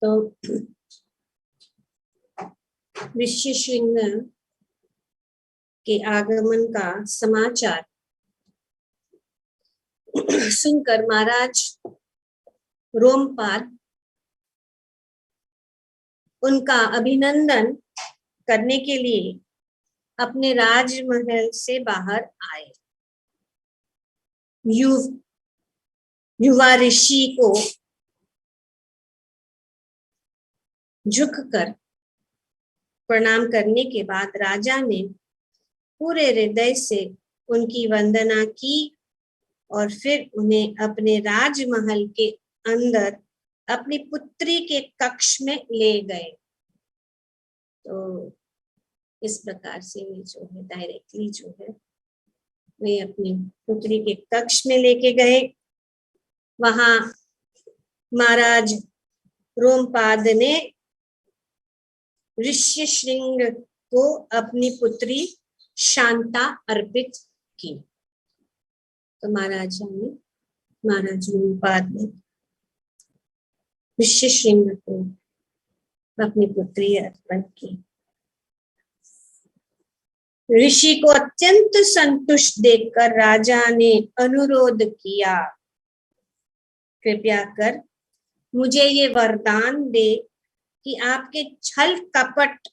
तो ऋष्यशृंग के आगमन का समाचार सुनकर महाराज रोमपाद उनका अभिनंदन करने के लिए अपने राजमहल से बाहर आए। युवा ऋषि को झुककर प्रणाम करने के बाद राजा ने पूरे हृदय से उनकी वंदना की और फिर उन्हें अपने राजमहल के अंदर अपनी पुत्री के कक्ष में ले गए। तो इस प्रकार से वे जो है डायरेक्टली जो है वे अपनी पुत्री के कक्ष में लेके गए। वहां महाराज रोमपाद ने ऋष्यशृंग को अपनी पुत्री शांता अर्पित की। तो महाराज रोमपाद ने ऋष्यशृंग को अपनी पुत्री अर्पण की। ऋषि को अत्यंत संतुष्ट देखकर राजा ने अनुरोध किया, कृपया कर मुझे ये वरदान दे कि आपके छल कपट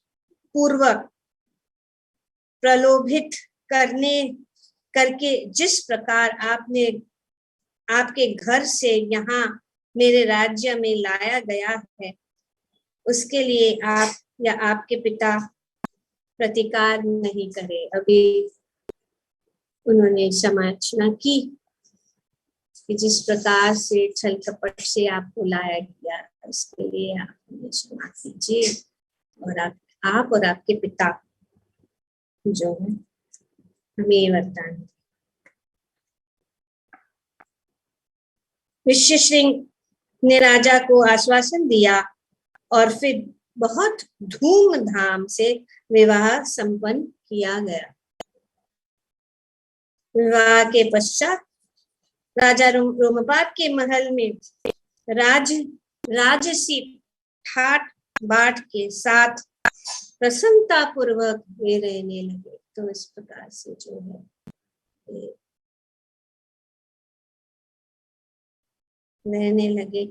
पूर्वक प्रलोभित करके जिस प्रकार आपने आपके घर से यहाँ मेरे राज्य में लाया गया है, उसके लिए आप या आपके पिता प्रतिकार नहीं करे। अभी उन्होंने समालोचना की कि जिस प्रकार से छल कपट से आपको लाया गया, उसके लिए आप हमें क्षमा कीजिए और आप और आपके पिता जो है हमें वरदान। ऋष्यशृंग ने राजा को आश्वासन दिया और फिर बहुत धूमधाम से विवाह संपन्न किया गया। विवाह के पश्चात राजा रोमपाद के महल में राजसी ठाट बाट के साथ प्रसन्नता पूर्वक वे रहने लगे। तो इस प्रकार से जो है रहने लगे।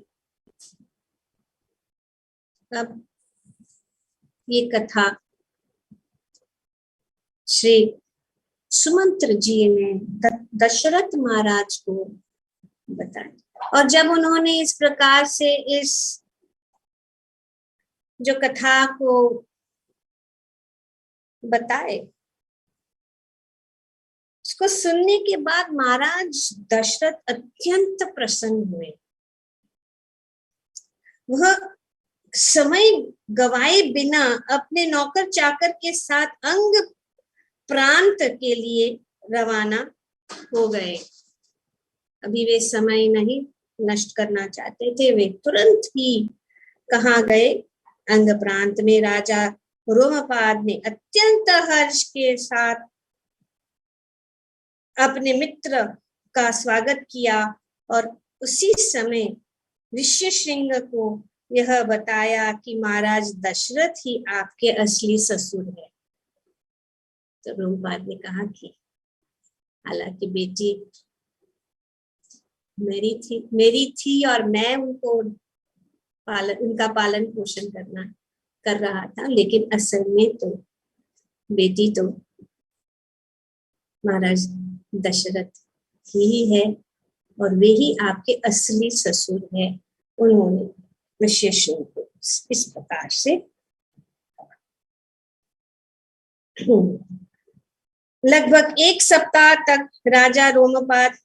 अब ये कथा श्री सुमंत्र जी ने दशरथ महाराज को बताई, और जब उन्होंने इस प्रकार से इस जो कथा को बताए, उसको सुनने के बाद महाराज दशरथ अत्यंत प्रसन्न हुए। वह समय गवाए बिना अपने नौकर चाकर के साथ अंग प्रांत के लिए रवाना हो गए। अभी वे समय नहीं नष्ट करना चाहते थे, वे तुरंत ही कहाँ गए? अंग प्रांत में। राजा रोमपाद ने अत्यंत हर्ष के साथ अपने मित्र का स्वागत किया और उसी समय ऋष्यशृंग को यह बताया कि महाराज दशरथ ही आपके असली ससुर है। तो रोमपाद ने कहा कि हालांकि बेटी मेरी थी और मैं उनका पालन पोषण कर रहा था, लेकिन असल में तो बेटी तो महाराज दशरथ ही है और वे ही आपके असली ससुर है। उन्होंने ऋष्यशृंग को इस प्रकार से लगभग एक सप्ताह तक राजा रोमपाद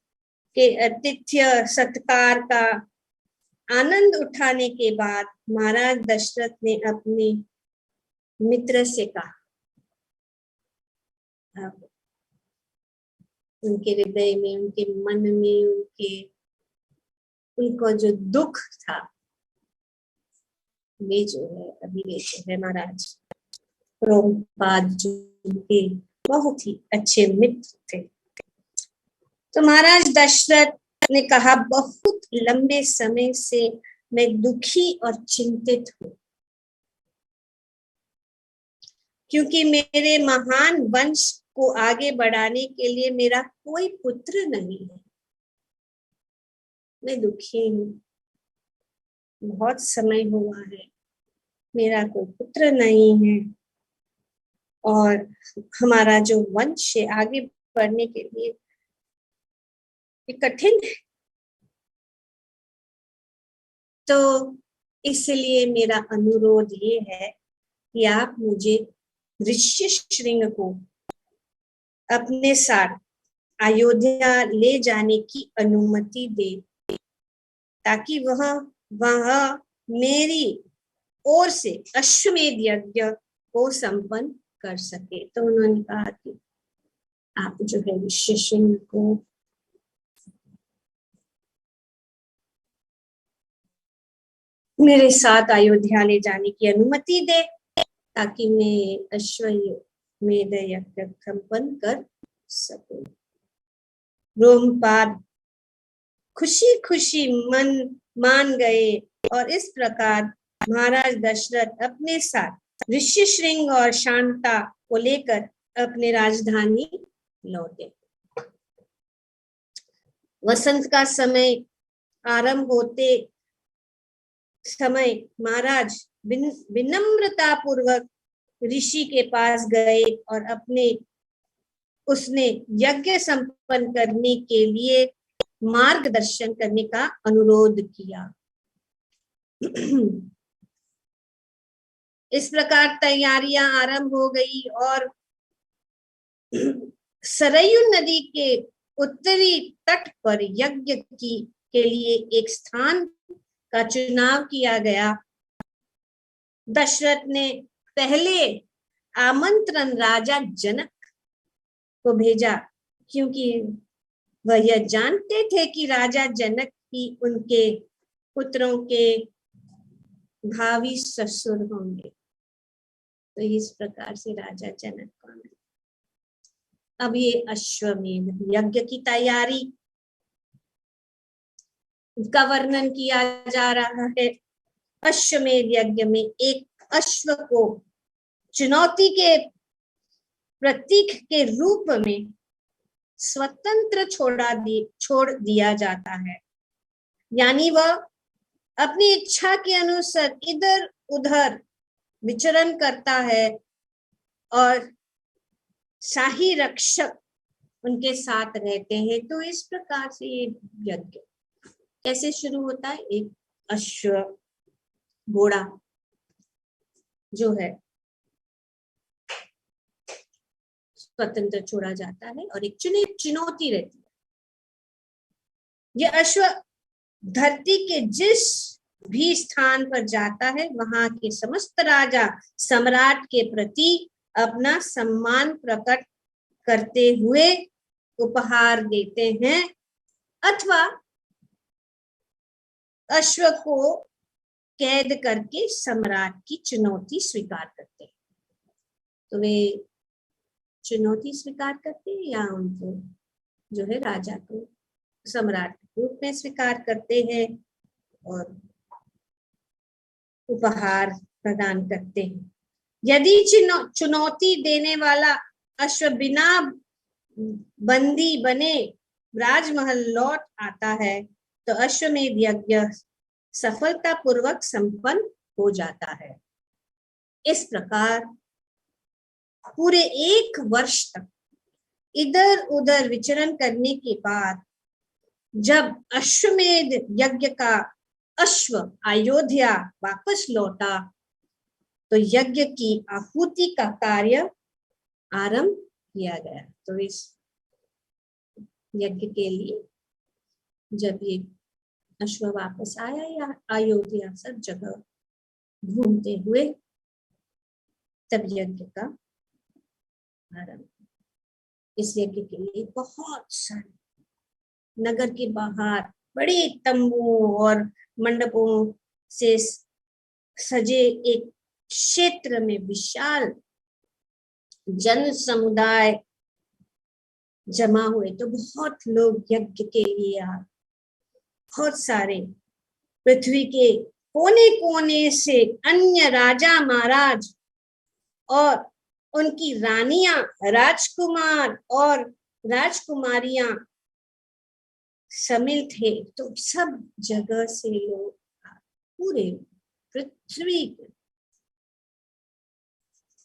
के आतिथ्य सत्कार का आनंद उठाने के बाद महाराज दशरथ ने अपने मित्र से कहा, उनके हृदय में, उनके मन में, उनको जो दुख था, वे जो है अभी वे जो है महाराज रोमपाद जो के बहुत ही अच्छे मित्र थे। तो महाराज दशरथ ने कहा, बहुत लंबे समय से मैं दुखी और चिंतित हूँ, क्योंकि मेरे महान वंश को आगे बढ़ाने के लिए मेरा कोई पुत्र नहीं है। मैं दुखी हूँ, बहुत समय हुआ है, मेरा कोई पुत्र नहीं है और हमारा जो वंश है आगे बढ़ने के लिए ये कठिन है। तो इसलिए मेरा अनुरोध ये है कि आप मुझे ऋष्यशृंग को अपने साथ अयोध्या ले जाने की अनुमति दे, ताकि वह मेरी ओर से अश्वमेध यज्ञ को संपन्न कर सके। तो उन्होंने कहा कि आप जो है ऋष्यशृंग को मेरे साथ अयोध्या ले जाने की अनुमति दे, ताकि मैं अश्वमेध यज्ञ संपन्न कर सकूं। रोमपाद खुशी खुशी मान गए और इस प्रकार महाराज दशरथ अपने साथ ऋष्यशृंग और शांता को लेकर अपने राजधानी लौटे। वसंत का समय आरंभ होते समय महाराज विनम्रता पूर्वक ऋषि के पास गए और उसने यज्ञ संपन्न करने के लिए मार्गदर्शन करने का अनुरोध किया। इस प्रकार तैयारियां आरंभ हो गई और सरयू नदी के उत्तरी तट पर यज्ञ के लिए एक स्थान का चुनाव किया गया। दशरथ ने पहले आमंत्रण राजा जनक को भेजा, क्योंकि वह यह जानते थे कि राजा जनक ही उनके पुत्रों के भावी ससुर होंगे। तो इस प्रकार से राजा जनक कौन है? अब ये अश्वमेध यज्ञ की तैयारी का वर्णन किया जा रहा है। अश्वमेध यज्ञ में एक अश्व को चुनौती के प्रतीक के रूप में स्वतंत्र छोड़ दिया जाता है, यानी वह अपनी इच्छा के अनुसार इधर उधर विचरण करता है और शाही रक्षक उनके साथ रहते हैं। तो इस प्रकार से ये यज्ञ कैसे शुरू होता है? एक अश्व घोड़ा जो है स्वतंत्र छोड़ा जाता है और एक चुनौती रहती है। यह अश्व धरती के जिस भी स्थान पर जाता है वहां के समस्त राजा सम्राट के प्रति अपना सम्मान प्रकट करते हुए उपहार देते हैं अथवा अश्व को कैद करके सम्राट की चुनौती स्वीकार करते हैं। तो वे चुनौती स्वीकार करते हैं या उनको जो है राजा को सम्राट के रूप में स्वीकार करते हैं और उपहार प्रदान करते हैं। यदि चुनौती देने वाला अश्व बिना बंदी बने राजमहल लौट आता है तो अश्वमेध यज्ञ सफलतापूर्वक संपन्न हो जाता है। इस प्रकार पूरे 1 वर्ष तक इधर उधर विचरण करने के बाद जब अश्वमेध यज्ञ का अश्व अयोध्या वापस लौटा तो यज्ञ की आहुति का कार्य आरंभ किया गया। तो इस यज्ञ के लिए जब ये अश्व वापस आया या अयोध्या सब जगह घूमते हुए तब यज्ञ का आरंभ। इस यज्ञ के लिए बहुत सारे नगर के बाहर बड़े तंबुओं और मंडपों से सजे एक क्षेत्र में विशाल जन समुदाय जमा हुए। तो बहुत लोग यज्ञ के लिए बहुत सारे पृथ्वी के कोने कोने से अन्य राजा महाराज और उनकी रानियां, राजकुमार और राजकुमारियां शामिल थे। तो सब जगह से लोग पूरे पृथ्वी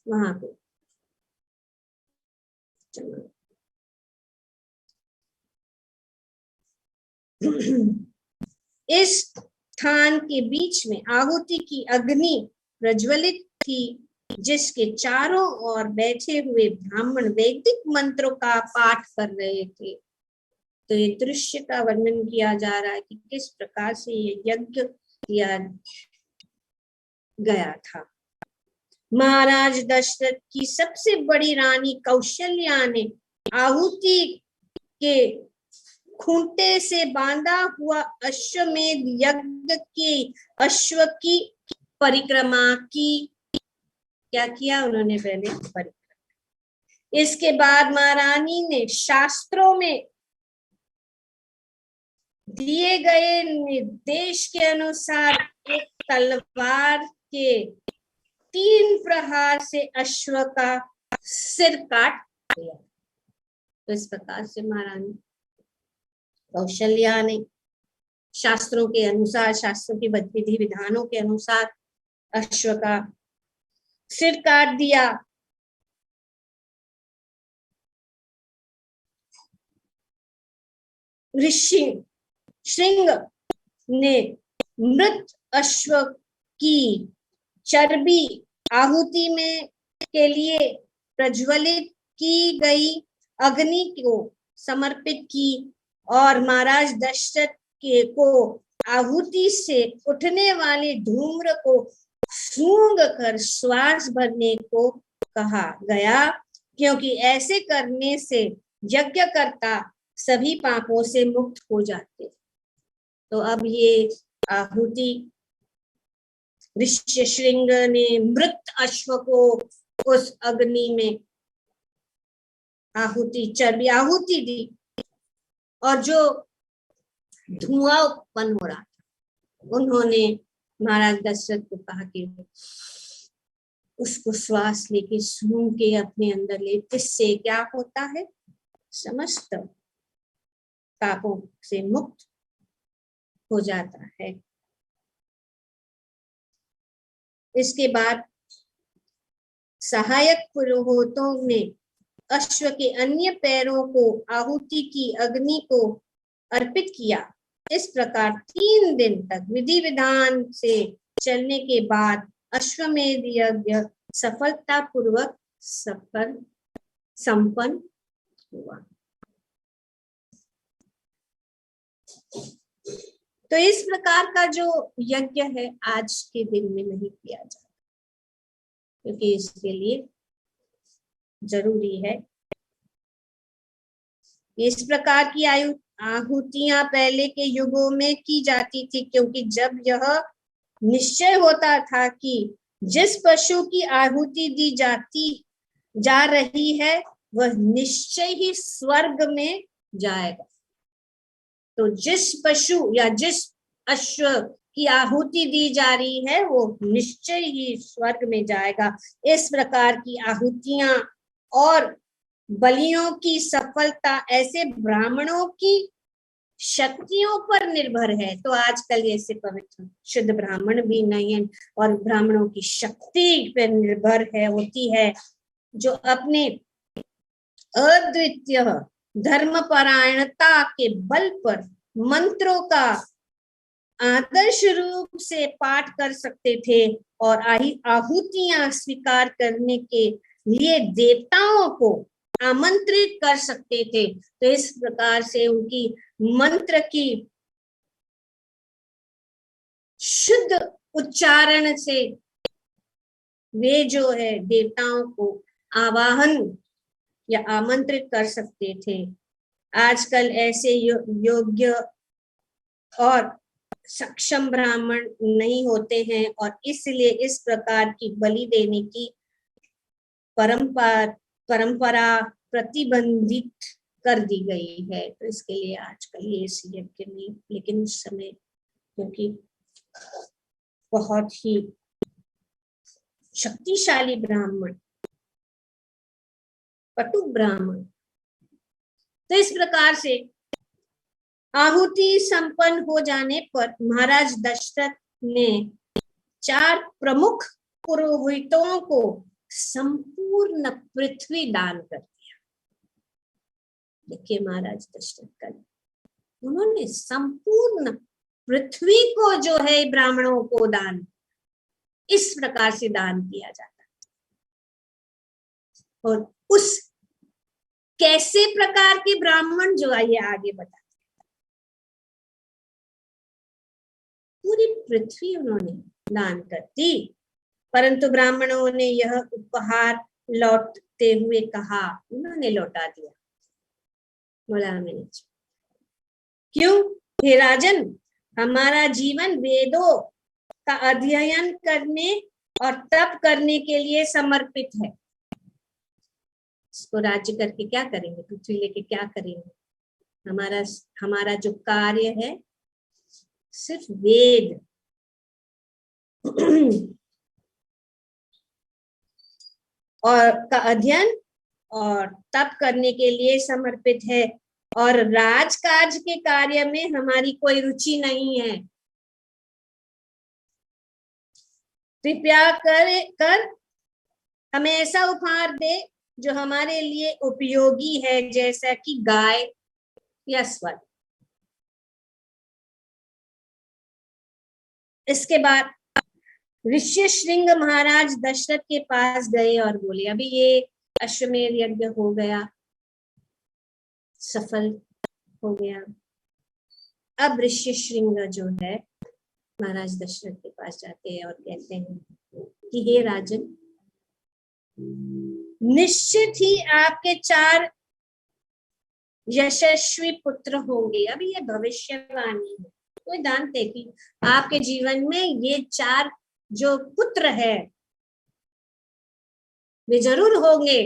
वहां पे इस स्थान के बीच में आहुति की अग्नि प्रज्वलित थी, जिसके चारों ओर बैठे हुए ब्राह्मण वैदिक मंत्रों का पाठ कर रहे थे। तो ये दृश्य का वर्णन किया जा रहा है कि किस प्रकार से ये यज्ञ किया गया था। महाराज दशरथ की सबसे बड़ी रानी कौशल्या ने आहुति के खूंटे से बांधा हुआ अश्वमेध यज्ञ के अश्व की परिक्रमा की। क्या किया उन्होंने? पहले परिक्रमा। इसके बाद महारानी ने शास्त्रों में दिए गए निर्देश के अनुसार एक तलवार के 3 प्रहार से अश्व का सिर काट दिया। तो इस प्रकार से महारानी कौशल्या ने शास्त्रों के अनुसार, शास्त्रों की विधि विधानों के अनुसार अश्व का सिर काट दिया। ऋषि श्रृंग ने मृत अश्व की चर्बी आहुति में के लिए प्रज्वलित की गई अग्नि को समर्पित की और महाराज दशरथ को आहुति से उठने वाले धूम्र को सूंघ कर श्वास भरने को कहा गया, क्योंकि ऐसे करने से यज्ञकर्ता सभी पापों से मुक्त हो जाते। तो अब ये आहुति ऋष्यशृंग ने मृत अश्व को उस अग्नि में चर्बी आहुति दी और जो धुआं उत्पन्न हो रहा था, उन्होंने महाराज दशरथ को कहा कि उसको श्वास लेके सूंघ के अपने अंदर ले। इससे क्या होता है? समस्त पापों से मुक्त हो जाता है। इसके बाद सहायक पुरोहितों ने अश्व के अन्य पैरों को आहुति की अग्नि को अर्पित किया। इस प्रकार 3 दिन तक विधि विधान से चलने के बाद अश्वमेध यज्ञ सफलतापूर्वक संपन्न हुआ। तो इस प्रकार का जो यज्ञ है आज के दिन में नहीं किया जाता, क्योंकि इसके लिए जरूरी है। इस प्रकार की आहुतियां पहले के युगों में की जाती थी, क्योंकि जब यह निश्चय होता था कि जिस पशु की आहुति दी जा रही है वह निश्चय ही स्वर्ग में जाएगा। तो जिस पशु या जिस अश्व की आहुति दी जा रही है वो निश्चय ही स्वर्ग में जाएगा। इस प्रकार की आहुतियां और बलियों की सफलता ऐसे ब्राह्मणों की शक्तियों पर निर्भर है। तो आजकल ऐसे पवित्र शुद्ध ब्राह्मण भी नहीं है और ब्राह्मणों की शक्ति पर निर्भर होती है, जो अपने अद्वितीय धर्मपरायणता के बल पर मंत्रों का आदर्श रूप से पाठ कर सकते थे और आहुतियां स्वीकार करने के लिए देवताओं को आमंत्रित कर सकते थे। तो इस प्रकार से उनकी मंत्र की शुद्ध उच्चारण से वे जो है देवताओं को आवाहन या आमंत्रित कर सकते थे। आजकल ऐसे योग्य और सक्षम ब्राह्मण नहीं होते हैं और इसलिए इस प्रकार की बलि देने की परंपरा प्रतिबंधित कर दी गई है। तो इसके लिए आजकल ये यज्ञ नहीं, लेकिन उस समय क्योंकि बहुत ही शक्तिशाली ब्राह्मण, पटु ब्राह्मण। तो इस प्रकार से आहुति संपन्न हो जाने पर महाराज दशरथ ने 4 प्रमुख पुरोहितों को संपूर्ण पृथ्वी दान कर दिया। देखिए महाराज दशरथ का, उन्होंने संपूर्ण पृथ्वी को जो है ब्राह्मणों को दान, इस प्रकार से दान किया जाता है। और उस कैसे प्रकार के ब्राह्मण, जो आइए आगे बता, पूरी पृथ्वी उन्होंने दान कर दी। परंतु ब्राह्मणों ने यह उपहार लौटते हुए कहा, उन्होंने लौटा दिया, बोला मैंने क्यों? हे राजन, हमारा जीवन वेदों का अध्ययन करने और तप करने के लिए समर्पित है। इसको राज्य करके क्या करेंगे, पृथ्वी लेके क्या करेंगे? हमारा जो कार्य है सिर्फ वेद और का अध्ययन और तप करने के लिए समर्पित है, और राजकाज के कार्य में हमारी कोई रुचि नहीं है। कृपया कर हमें ऐसा उपहार दे जो हमारे लिए उपयोगी है, जैसा कि गाय या स्वर्ण। इसके बाद ऋष्यशृंग महाराज दशरथ के पास गए और बोले, अभी ये अश्वमेध यज्ञ हो गया, सफल हो गया। अब ऋष्यशृंग जो है महाराज दशरथ के पास जाते हैं और कहते हैं कि हे राजन, निश्चित ही आपके 4 यशस्वी पुत्र होंगे। अभी ये भविष्यवाणी है, तो जानते कि आपके जीवन में ये 4 जो पुत्र है वे जरूर होंगे,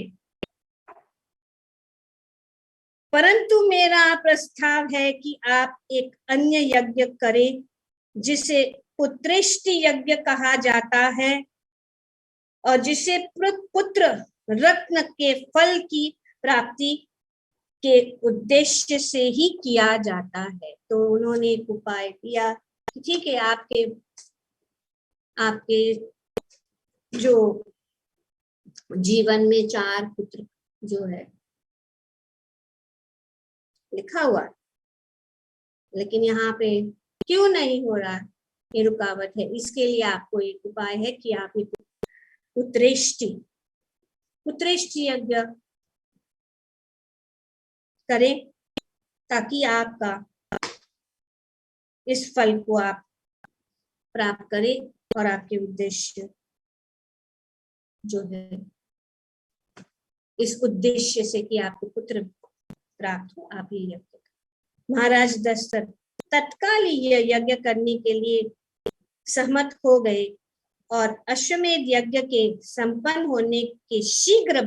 परंतु मेरा प्रस्ताव है कि आप एक अन्य यज्ञ करें, जिसे पुत्रेष्टि यज्ञ कहा जाता है, और जिसे पुत्र रत्न के फल की प्राप्ति के उद्देश्य से ही किया जाता है। तो उन्होंने एक उपाय दिया कि ठीक है, आपके जो जीवन में 4 पुत्र जो है लिखा हुआ, लेकिन यहाँ पे क्यों नहीं हो रहा, ये रुकावट है। इसके लिए आपको एक उपाय है कि आप एक पुत्रेष्टि यज्ञ करें, ताकि आपका इस फल को आप प्राप्त करें और आपके उद्देश्य जो है, इस उद्देश्य से कि आपको पुत्र प्राप्त हो, आप ये यज्ञ करें। महाराज दशरथ तत्काल ये यज्ञ करने के लिए सहमत हो गए, और अश्वमेध यज्ञ के संपन्न होने के शीघ्र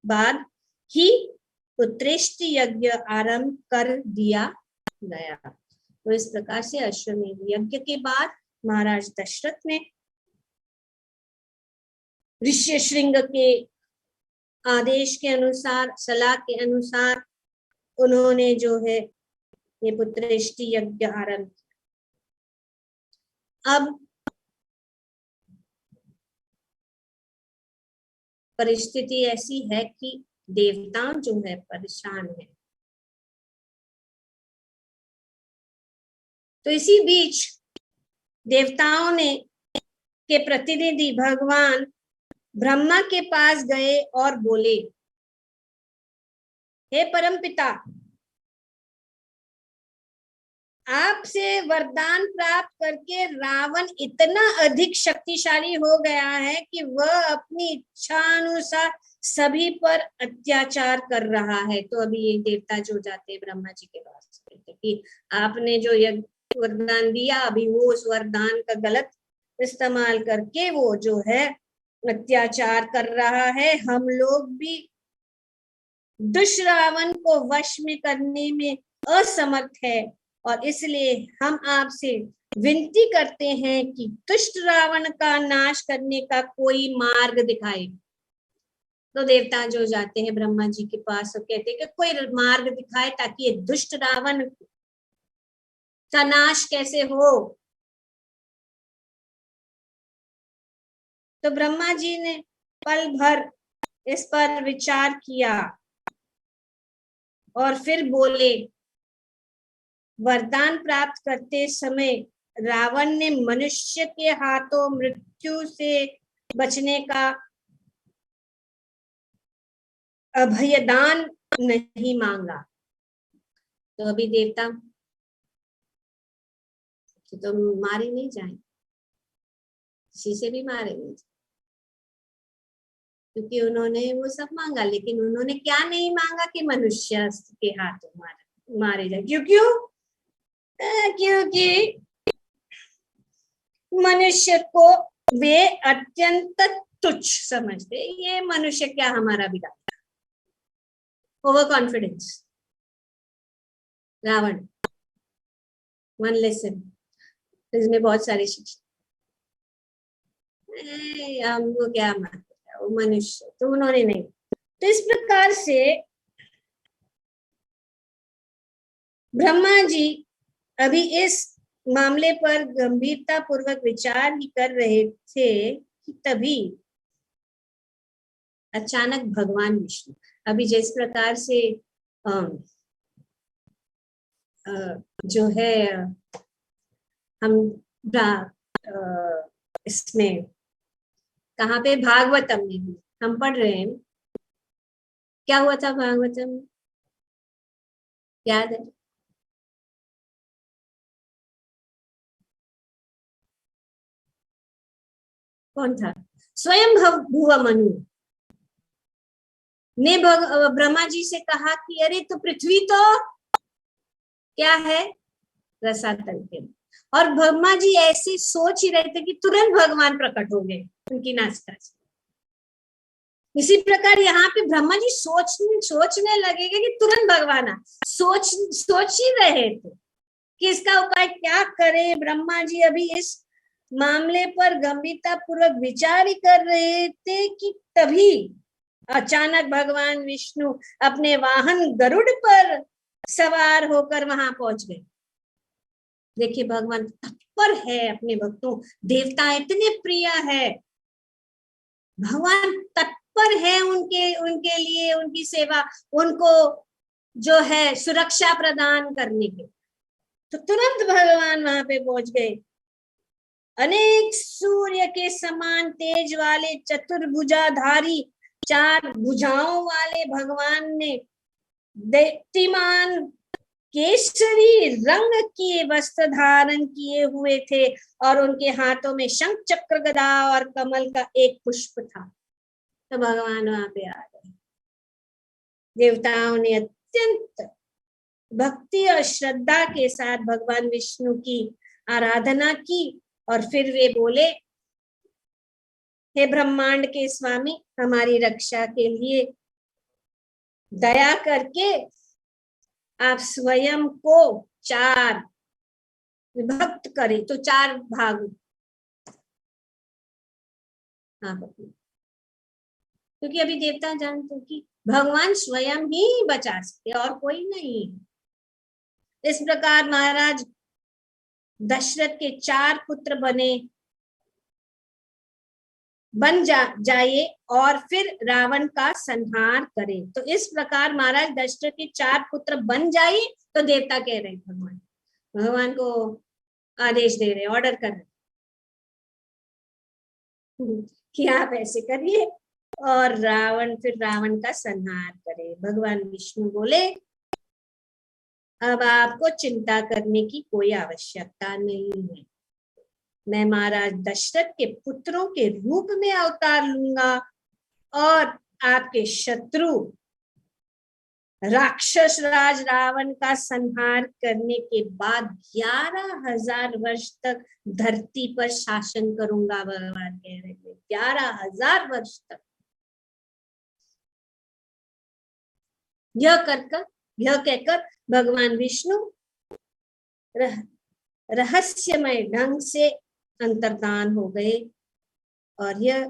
बाद ही पुत्रेष्टि यज्ञ आरंभ कर दिया गया। तो इस प्रकार से अश्वमेध यज्ञ के बाद महाराज दशरथ ने ऋष्यशृंग के आदेश के अनुसार, सलाह के अनुसार, उन्होंने जो है ये पुत्रेष्टि यज्ञ आरंभ किया। अब परिस्थिति ऐसी है कि देवता जो है परेशान है। तो इसी बीच देवताओं ने के प्रतिनिधि भगवान ब्रह्मा के पास गए और बोले, हे परमपिता, आपसे वरदान प्राप्त करके रावण इतना अधिक शक्तिशाली हो गया है कि वह अपनी इच्छा अनुसार सभी पर अत्याचार कर रहा है। तो अभी ये देवता जो जाते हैं ब्रह्मा जी के पास, कहते कि आपने जो वरदान दिया, अभी वो उस वरदान का गलत इस्तेमाल करके वो जो है अत्याचार कर रहा है। हम लोग भी दुष्रावण को वश में करने में असमर्थ है, और इसलिए हम आपसे विनती करते हैं कि दुष्ट रावण का नाश करने का कोई मार्ग दिखाए। तो देवता जो जाते हैं ब्रह्मा जी के पास और कहते हैं कि कोई मार्ग दिखाए ताकि ये दुष्ट रावण का नाश कैसे हो। तो ब्रह्मा जी ने पल भर इस पर विचार किया और फिर बोले, वरदान प्राप्त करते समय रावण ने मनुष्य के हाथों मृत्यु से बचने का अभयदान नहीं मांगा। तो अभी देवता तो मारे नहीं जाए, किसी से भी मारे नहीं जाए, क्योंकि उन्होंने वो सब मांगा, लेकिन उन्होंने क्या नहीं मांगा कि मनुष्य के हाथों मारे जाए। क्यों? क्योंकि मनुष्य को वे अत्यंत तुच्छ समझते, ये मनुष्य क्या हमारा बिगाड़। Over confidence. Ravana one lesson, इसमें बहुत सारी शिक्षा। हमको क्या मानते, वो मनुष्य, तो उन्होंने नहीं। तो इस प्रकार से ब्रह्मा जी अभी इस मामले पर गंभीरता पूर्वक विचार ही कर रहे थे कि तभी अचानक भगवान विष्णु, अभी जिस प्रकार से जो है हम इसमें कहाँ पे भागवतम में हम पढ़ रहे हैं, क्या हुआ था भागवतम में, याद है? कौन था? स्वयं भुव मनु ने ब्रह्मा जी से कहा कि अरे तो पृथ्वी तो क्या है, रसातल के। और ब्रह्मा जी ऐसे सोच ही रहे थे कि तुरंत भगवान प्रकट हो गए उनकी नासता से। इसी प्रकार यहाँ पे ब्रह्मा जी सोचने लगेगा कि तुरंत भगवान आ, सोच ही रहे थे कि इसका उपाय क्या करे। ब्रह्मा जी अभी इस मामले पर गंभीरता पूर्वक विचार ही कर रहे थे कि तभी अचानक भगवान विष्णु अपने वाहन गरुड़ पर सवार होकर वहां पहुंच गए। देखिए भगवान तत्पर है अपने भक्तों, देवता इतने प्रिय है, भगवान तत्पर है उनके उनके लिए, उनकी सेवा, उनको जो है सुरक्षा प्रदान करने के। तो तुरंत भगवान वहां पे पहुंच गए। अनेक सूर्य के समान तेज वाले चतुर्भुजाधारी 4 भुजाओं वाले भगवान ने दैत्यमान केसरी रंग के वस्त्र धारण किए हुए थे और उनके हाथों में शंख चक्र गदा और कमल का एक पुष्प था। तो भगवान वहां पे आ गए। देवताओं ने अत्यंत भक्ति और श्रद्धा के साथ भगवान विष्णु की आराधना की और फिर वे बोले, हे ब्रह्मांड के स्वामी, हमारी रक्षा के लिए दया करके आप स्वयं को 4 विभक्त करें। तो 4 भाग, हाँ, क्योंकि अभी देवता जानते कि भगवान स्वयं ही बचा सकते और कोई नहीं। इस प्रकार महाराज दशरथ के 4 पुत्र बन जाए और फिर रावण का संहार करें। तो इस प्रकार महाराज दशरथ के 4 पुत्र बन जाए। तो देवता कह रहे भगवान को आदेश दे रहे, ऑर्डर कर रहे कि आप ऐसे करिए और फिर रावण का संहार करे। भगवान विष्णु बोले, अब आपको चिंता करने की कोई आवश्यकता नहीं है, मैं महाराज दशरथ के पुत्रों के रूप में अवतार लूंगा और आपके शत्रु राक्षस राज रावण का संहार करने के बाद 11,000 वर्ष तक धरती पर शासन करूंगा। भगवान कह रहे थे 11,000 वर्ष तक। यह कहकर भगवान विष्णु रहस्यमय ढंग से अंतर्धान हो गए और यह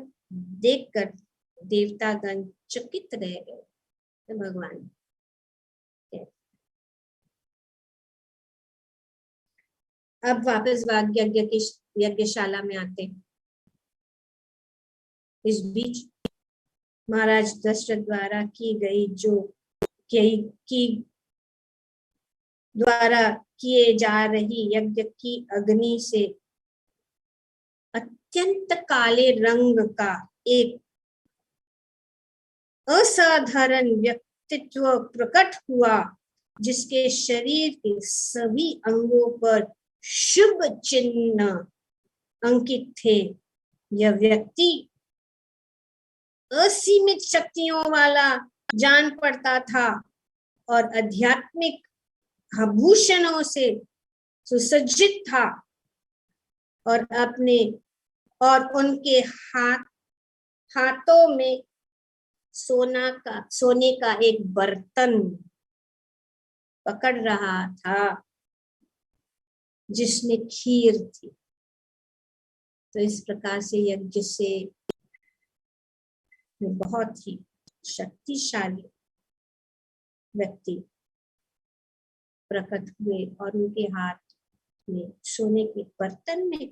देखकर देवतागण चकित रह गए। तो भगवान अब वापस यज्ञशाला में आते हैं। इस बीच महाराज दशरथ द्वारा द्वारा किए जा रही यज्ञ की अग्नि से अत्यंत काले रंग का एक असाधारण व्यक्तित्व प्रकट हुआ, जिसके शरीर के सभी अंगों पर शुभ चिन्ह अंकित थे। यह व्यक्ति असीमित शक्तियों वाला जान पड़ता था और आध्यात्मिक आभूषणों से सुसज्जित था और उनके हाथों में सोने का एक बर्तन पकड़ रहा था जिसमें खीर थी। तो इस प्रकार से यज्ञ से बहुत ही शक्तिशाली व्यक्ति प्रकट हुए और उनके हाथ में सोने के बर्तन में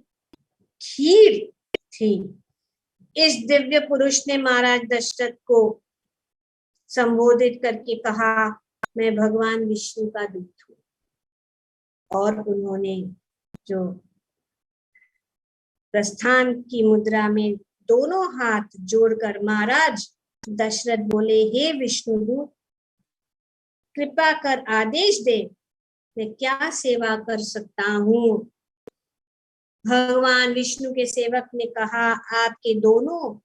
खीर थी। इस दिव्य पुरुष ने महाराज दशरथ को संबोधित करके कहा, मैं भगवान विष्णु का दूत हूँ। और उन्होंने जो प्रस्थान की मुद्रा में दोनों हाथ जोड़कर महाराज दशरथ बोले, हे विष्णुदूत, कृपा कर आदेश दे, मैं क्या सेवा कर सकता हूँ। भगवान विष्णु के सेवक ने कहा, आपके दोनों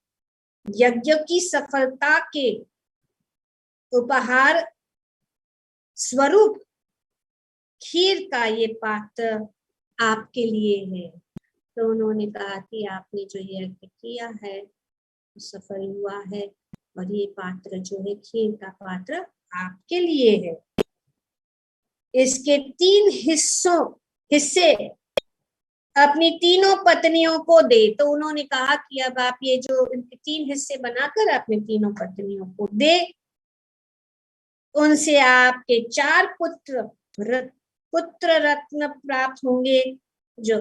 यज्ञ की सफलता के उपहार स्वरूप खीर का ये पात्र आपके लिए है। तो उन्होंने कहा कि आपने जो यज्ञ किया है सफल हुआ है और ये पात्र जो है खीर का पात्र आपके लिए है। इसके 3 हिस्से अपनी तीनों पत्नियों को दे। तो उन्होंने कहा कि अब आप ये जो 3 हिस्से बनाकर अपनी तीनों पत्नियों को दे, उनसे आपके 4 पुत्र रत्न प्राप्त होंगे जो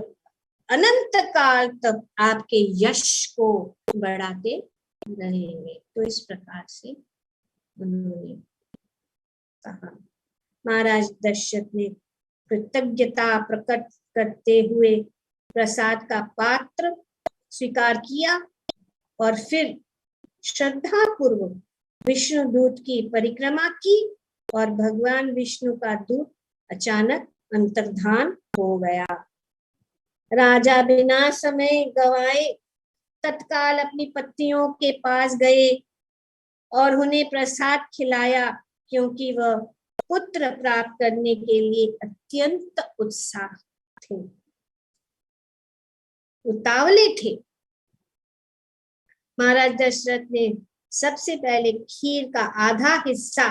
अनंत काल तक आपके यश को बढ़ाते रहेंगे। तो इस प्रकार से उन्होंने कहा। महाराज दशरथ ने कृतज्ञता प्रकट करते हुए प्रसाद का पात्र स्वीकार किया और फिर श्रद्धा पूर्वक विष्णु दूत की परिक्रमा की और भगवान विष्णु का दूत अचानक अंतर्धान हो गया। राजा बिना समय गवाए तत्काल अपनी पत्नियों के पास गए और उन्हें प्रसाद खिलाया, क्योंकि वह पुत्र प्राप्त करने के लिए अत्यंत उत्साह थे, उतावले थे। महाराज दशरथ ने सबसे पहले खीर का आधा हिस्सा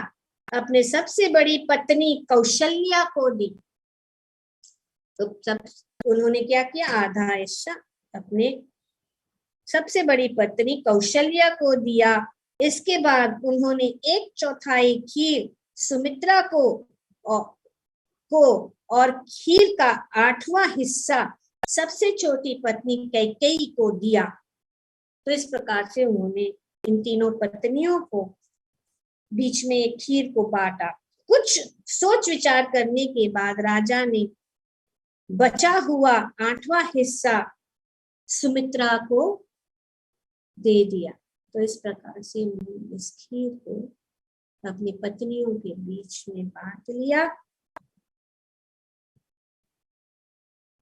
अपने सबसे बड़ी पत्नी कौशल्या को दी। तो उन्होंने क्या किया, आधा हिस्सा अपने सबसे बड़ी पत्नी कौशल्या को दिया। इसके बाद उन्होंने 1/4 खीर सुमित्रा को और खीर का 8वां हिस्सा सबसे छोटी पत्नी कैकेयी को दिया। तो इस प्रकार से उन्होंने इन तीनों पत्नियों को बीच में एक खीर को बांटा। कुछ सोच विचार करने के बाद राजा ने बचा हुआ 8वां हिस्सा सुमित्रा को दे दिया। तो इस प्रकार से उन्होंने इस खीर को अपनी पत्नियों के बीच में बांट लिया।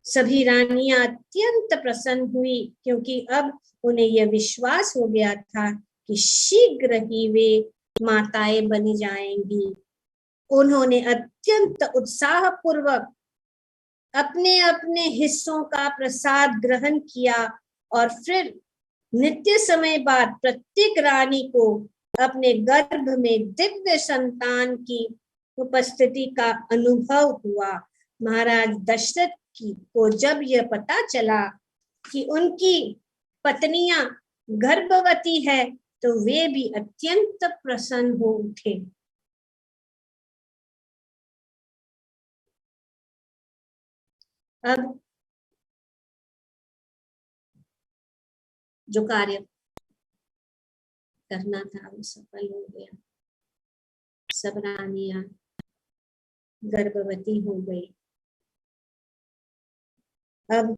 सभी रानियां अत्यंत प्रसन्न हुई, क्योंकि अब उन्हें यह विश्वास हो गया था कि शीघ्र ही वे माताएं बनी जाएंगी। उन्होंने अत्यंत उत्साह पूर्वक अपने अपने हिस्सों का प्रसाद ग्रहण किया और फिर नित्य समय बाद प्रत्येक रानी को अपने गर्भ में दिव्य संतान की उपस्थिति का अनुभव हुआ। महाराज दशरथ को जब यह पता चला कि उनकी पत्नियां गर्भवती है तो वे भी अत्यंत प्रसन्न हो उठे। अब जो कार्य करना था वो सफल हो गया। सब रानियां गर्भवती हो गई। अब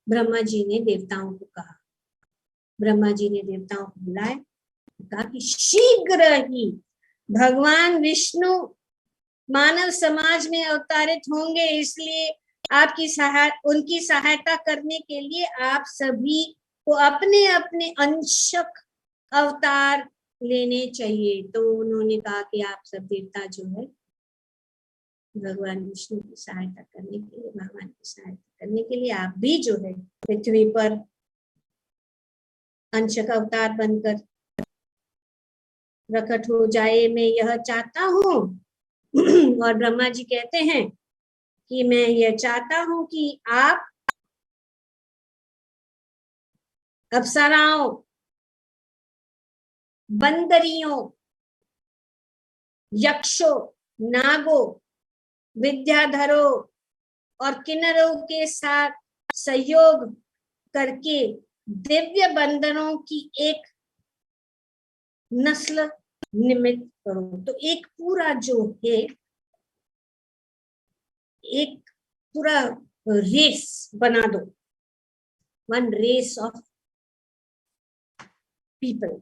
ब्रह्मा जी ने देवताओं को कहा, ब्रह्मा जी ने देवताओं को बुलाया, कहा कि शीघ्र ही भगवान विष्णु मानव समाज में अवतारित होंगे, इसलिए उनकी सहायता करने के लिए आप सभी को अपने अपने अंशक अवतार लेने चाहिए। तो उन्होंने कहा कि आप सब देवता जो है भगवान विष्णु की सहायता करने के लिए, भगवान की सहायता करने के लिए आप भी जो है पृथ्वी पर अंशक अवतार बनकर प्रकट हो जाए, मैं यह चाहता हूँ। और ब्रह्मा जी कहते हैं कि मैं यह चाहता हूं कि आप अप्सराओं, बंदरियों, यक्षों, नागों, विद्याधरों और किन्नरों के साथ सहयोग करके दिव्य बंदरों की एक नस्ल निमित्त करो। तो एक पूरा जो है, एक पूरा रेस बना दो, वन रेस ऑफ पीपल।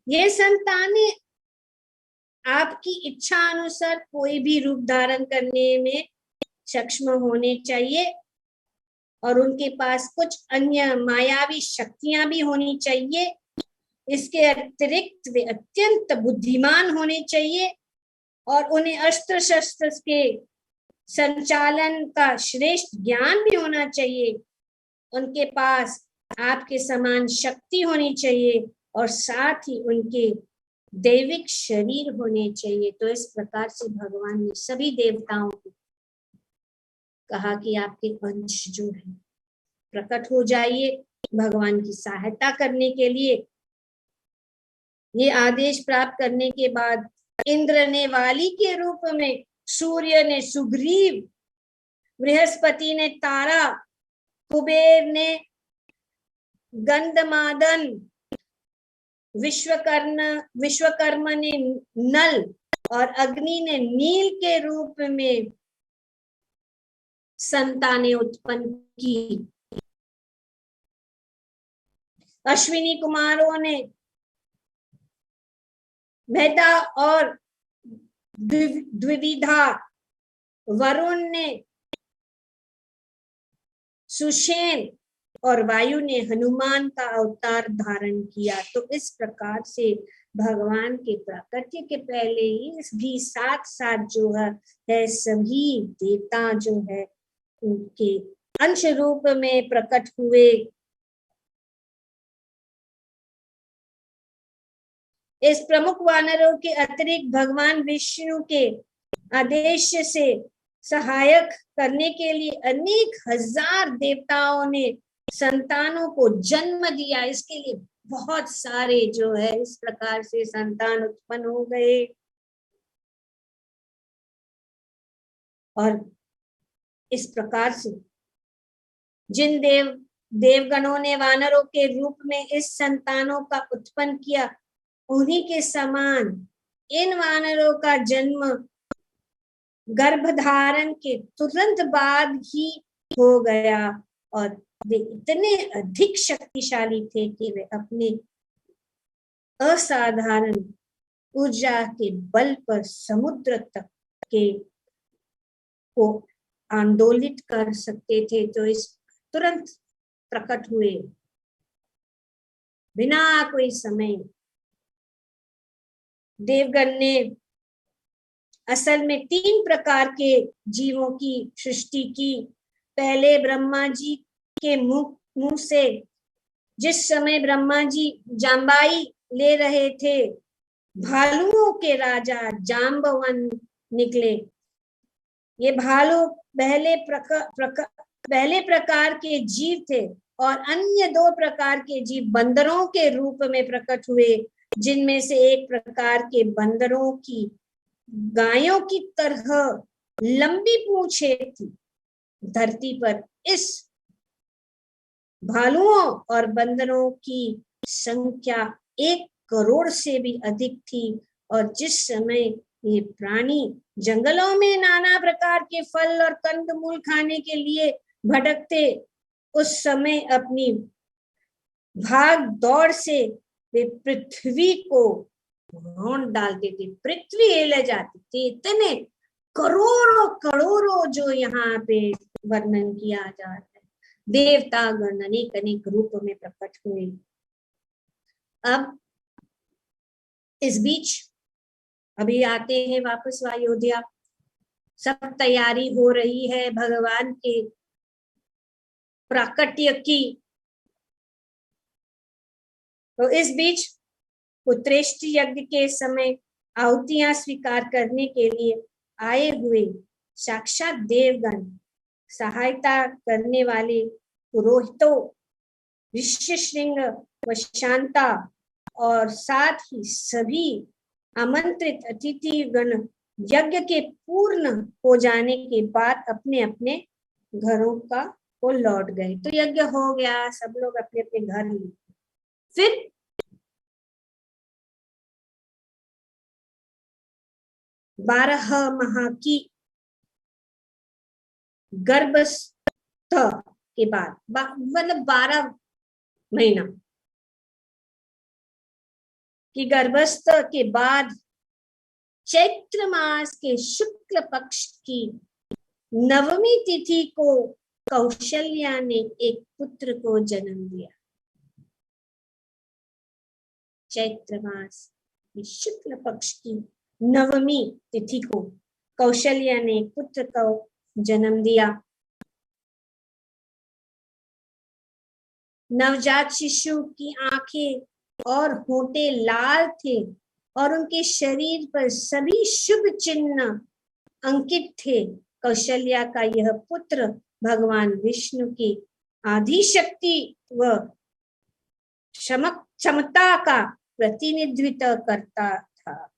ये संतानें आपकी इच्छा अनुसार कोई भी रूप धारण करने में सक्षम होने चाहिए और उनके पास कुछ अन्य मायावी शक्तियां भी होनी चाहिए। इसके अतिरिक्त वे अत्यंत बुद्धिमान होने चाहिए और उन्हें अस्त्र शस्त्र के संचालन का श्रेष्ठ ज्ञान भी होना चाहिए। उनके पास आपके समान शक्ति होनी चाहिए और साथ ही उनके दैविक शरीर होने चाहिए। तो इस प्रकार से भगवान ने सभी देवताओं को कहा कि आपके अंश जो है प्रकट हो जाइए भगवान की सहायता करने के लिए। ये आदेश प्राप्त करने के बाद इंद्र ने वाली के रूप में, सूर्य ने सुग्रीव, बृहस्पति ने तारा, कुबेर ने गंधमादन, विश्वकर्मा ने नल और अग्नि ने नील के रूप में संतानें उत्पन्न की। अश्विनी कुमारों ने मेधा और द्विविधा, वरुण ने सुषेण और वायु ने हनुमान का अवतार धारण किया। तो इस प्रकार से भगवान के प्राकट्य के पहले ही भी साथ साथ जो है सभी देवता जो है उनके अंश रूप में प्रकट हुए। इस प्रमुख वानरों के अतिरिक्त भगवान विष्णु के आदेश से सहायक करने के लिए अनेक हजार देवताओं ने संतानों को जन्म दिया। इसके लिए बहुत सारे जो है इस प्रकार से संतान उत्पन्न हो गए और इस प्रकार से जिन देवगणों ने वानरों के रूप में इस संतानों का उत्पन्न किया, उन्हीं के समान इन वानरों का जन्म गर्भधारण के तुरंत बाद ही हो गया और वे इतने अधिक शक्तिशाली थे कि वे अपने असाधारण ऊर्जा के बल पर समुद्र तक के को आंदोलित कर सकते थे। तो इस तुरंत प्रकट हुए बिना कोई समय। देवगण ने असल में 3 प्रकार के जीवों की सृष्टि की। पहले ब्रह्मा जी के मुंह से, जिस समय ब्रह्मा जी जांबाई ले रहे थे, भालुओं के राजा जाम्बवन निकले। ये भालू पहले प्रकार के जीव थे और अन्य दो प्रकार के जीव बंदरों के रूप में प्रकट हुए, जिनमें से एक प्रकार के बंदरों की गायों की तरह लंबी पूंछें थी। धरती पर इस भालुओं और बंदरों की संख्या 1 करोड़ से भी अधिक थी, और जिस समय ये प्राणी जंगलों में नाना प्रकार के फल और कंदमूल खाने के लिए भटकते, उस समय अपनी भाग दौड़ से वे पृथ्वी को रौंद डालते थे, पृथ्वी हिले जाती थी। इतने करोड़ों करोड़ों जो यहाँ पे वर्णन किया जा रहा है, देवता गण अनेक अनेक रूप में प्रकट हुए। अब इस बीच अभी आते हैं वापस अयोध्या, सब तैयारी हो रही है भगवान के प्राकट्य की। तो इस बीच पुत्रेष्टि यज्ञ के समय आहुतियां स्वीकार करने के लिए आए हुए साक्षात देवगण, सहायता करने वाले पुरोहितों, ऋष्यशृंग व शांता और साथ ही सभी आमंत्रित अतिथि गण यज्ञ के पूर्ण हो जाने के बाद अपने अपने घरों को लौट गए। तो यज्ञ हो गया, सब लोग अपने अपने घर लिए। फिर 12 माह की गर्भस्थ के बाद, मतलब 12 महीना की गर्भस्थ के बाद चैत्र मास के शुक्ल पक्ष की 9वीं तिथि को कौशल्या ने एक पुत्र को जन्म दिया। चैत्र मास की शुक्ल पक्ष की 9वीं तिथि को कौशल्या ने पुत्र को जन्म दिया। नवजात शिशु की आंखें और होंठे लाल थे और उनके शरीर पर सभी शुभ चिन्ह अंकित थे। कौशल्या का यह पुत्र भगवान विष्णु की आदि शक्ति व क्षमता का प्रतिनिधित्व करता था।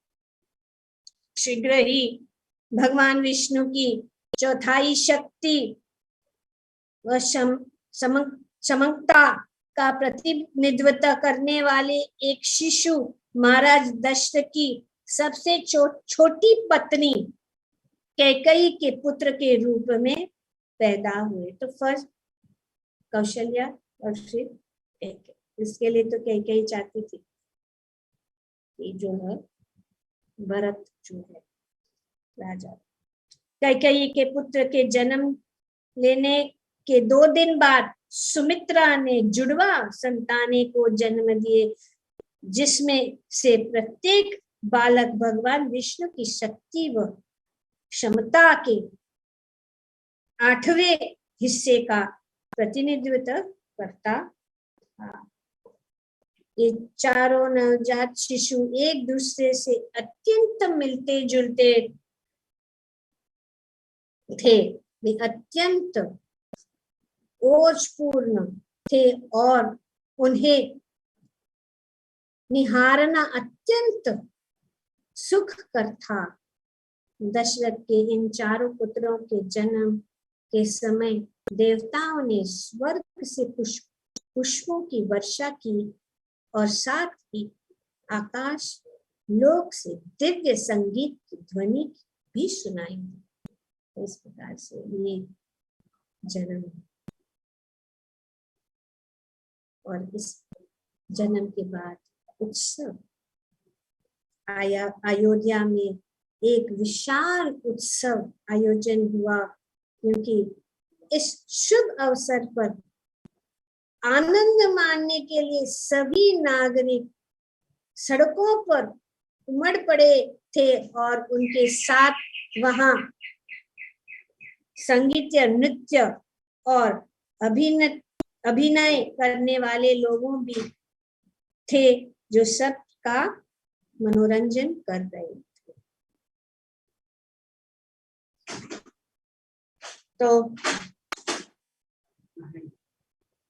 शीघ्र ही भगवान विष्णु की चौथाई शक्ति व क्षमता का प्रतिनिधित्व करने वाले एक शिशु महाराज दशरथ की सबसे छोटी पत्नी कैकेयी के पुत्र के रूप में पैदा हुए। तो फर्स्ट कौशल्या और फिर कैकेयी। इसके लिए तो कैकेयी चाहती थी कि जो है भरत जो है राजा, कैकेयी के पुत्र के जन्म लेने के 2 दिन बाद सुमित्रा ने जुड़वा संतानें को जन्म दिए, जिसमें से प्रत्येक बालक भगवान विष्णु की शक्ति व क्षमता के 8वें हिस्से का प्रतिनिधित्व करता था। ये चारों नवजात शिशु एक दूसरे से अत्यंत मिलते जुलते थे, वे अत्यंत ओजपूर्ण थे और उन्हें निहारना अत्यंत सुखकर था। दशरथ के इन चारों पुत्रों के जन्म के समय देवताओं ने स्वर्ग से पुष्पों की वर्षा की और साथ ही आकाश लोक से दिव्य संगीत की ध्वनि भी सुनाई। इस प्रकार से ये जन्म, और इस जन्म के बाद उत्सव अयोध्या में एक विशाल उत्सव आयोजन हुआ, क्योंकि इस शुभ अवसर पर आनंद मानने के लिए सभी नागरिक सड़कों पर उमड़ पड़े थे और उनके साथ वहां संगीत, नृत्य और अभिनय करने वाले लोगों भी थे, जो सबका मनोरंजन कर रहे थे। तो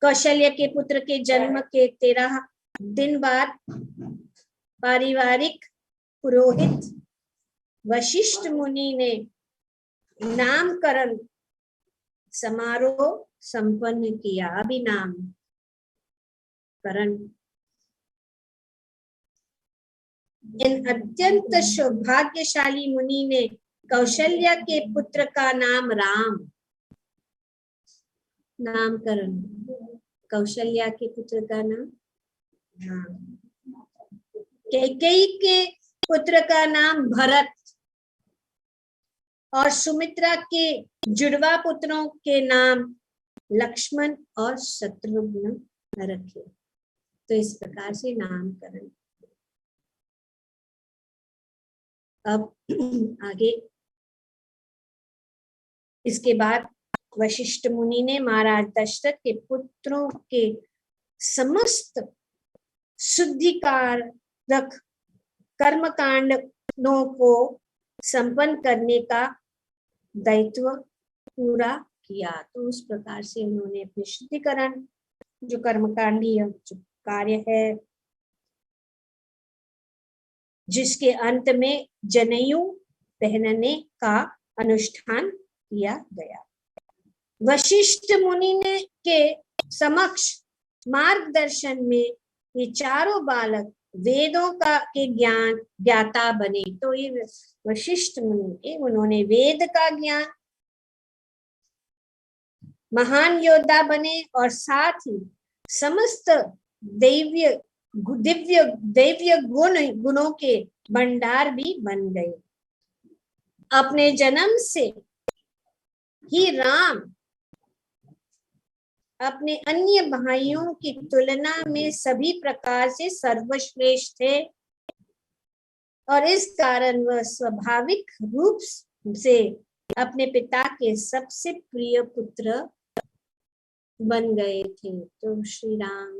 कौशल्य के पुत्र के जन्म के 13 दिन बाद पारिवारिक पुरोहित वशिष्ठ मुनि ने नामकरण समारोह संपन्न किया। अभिनाम करण। इन अत्यंत सौभाग्यशाली मुनि ने कौशल्या के पुत्र का नाम राम, नामकरण कौशल्या के पुत्र का नाम राम, कैकेयी के पुत्र का नाम भरत और सुमित्रा के जुड़वा पुत्रों के नाम लक्ष्मण और शत्रुघ्न रखे। तो इस प्रकार से नामकरण। अब आगे इसके बाद वशिष्ठ मुनि ने महाराज दशरथ के पुत्रों के समस्त शुद्धिकारक कर्मकांडों को संपन्न करने का दायित्व पूरा किया। तो उस प्रकार से उन्होंने अपने शुद्धिकरण, जो कर्मकांडीय जो कार्य है, जिसके अंत में जनेऊ पहनने का अनुष्ठान किया गया। वशिष्ठ मुनि ने के समक्ष मार्गदर्शन में ये चारों बालक वेदों का के ज्ञान ज्ञाता बने। तो ये वशिष्ठ मुनि उन्होंने वेद का ज्ञान, महान योद्धा बने और साथ ही समस्त दिव्य गुणों के भंडार भी बन गए। अपने जन्म से ही राम अपने अन्य भाइयों की तुलना में सभी प्रकार से सर्वश्रेष्ठ थे और इस कारण वह स्वाभाविक रूप से अपने पिता के सबसे प्रिय पुत्र बन गए थे। तो श्री राम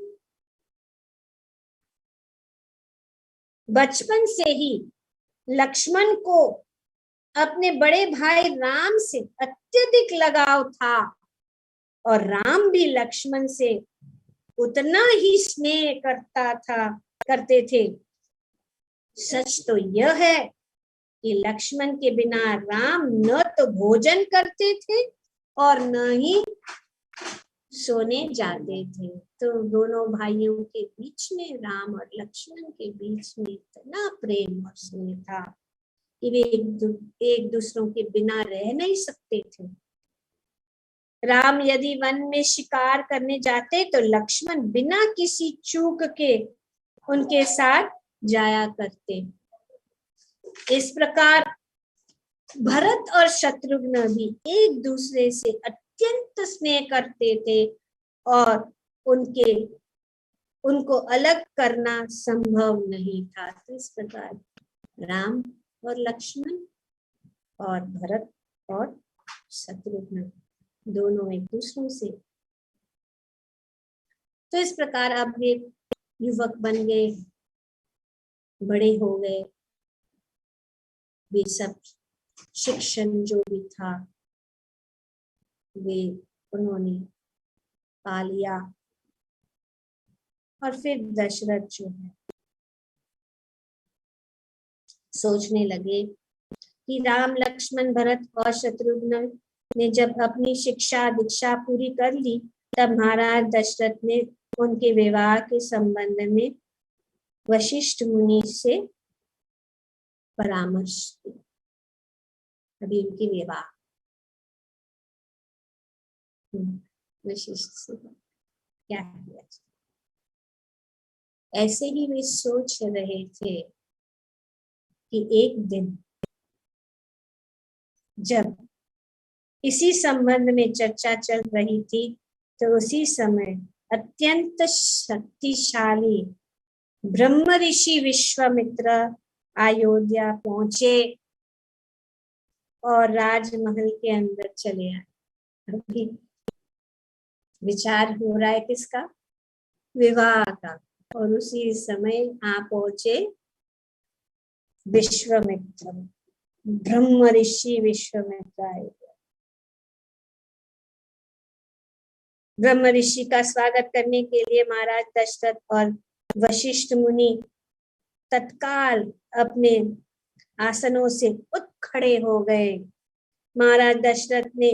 बचपन से ही लक्ष्मण को अपने बड़े भाई राम से अत्यधिक लगाव था और राम भी लक्ष्मण से उतना ही स्नेह करते थे। सच तो यह है कि लक्ष्मण के बिना राम न तो भोजन करते थे और न ही सोने जाते थे। तो दोनों भाइयों के बीच में, राम और लक्ष्मण के बीच में इतना प्रेम और स्नेह था कि वे एक दूसरों के बिना रह नहीं सकते थे। राम यदि वन में शिकार करने जाते तो लक्ष्मण बिना किसी चूक के उनके साथ जाया करते। इस प्रकार भरत और शत्रुघ्न भी एक दूसरे से अत्यंत स्नेह करते थे और उनको अलग करना संभव नहीं था। तो इस प्रकार राम और लक्ष्मण और भरत और शत्रुघ्न दोनों एक दूसरों से, तो इस प्रकार अब वे युवक बन गए, बड़े हो गए। वे सब शिक्षण जो भी था वे उन्होंने पा लिया और फिर दशरथ जो है सोचने लगे कि राम लक्ष्मण भरत और शत्रुघ्न ने जब अपनी शिक्षा दीक्षा पूरी कर ली तब महाराज दशरथ ने उनके विवाह के संबंध में वशिष्ठ मुनि से परामर्श की। अभी उनकी विवाह वशिष्ठ से क्या किया। ऐसे ही वे सोच रहे थे कि एक दिन जब इसी संबंध में चर्चा चल रही थी तो उसी समय अत्यंत शक्तिशाली ब्रह्म ऋषि विश्वामित्र अयोध्या पहुंचे और राजमहल के अंदर चले आए। अभी विचार हो रहा है किसका? विवाह का। और उसी समय आप पहुंचे विश्वामित्र, ब्रह्म ऋषि विश्वामित्र आए। ब्रह्म ऋषि का स्वागत करने के लिए महाराज दशरथ और वशिष्ठ मुनि तत्काल अपने आसनों से उठ खड़े हो गए। महाराज दशरथ ने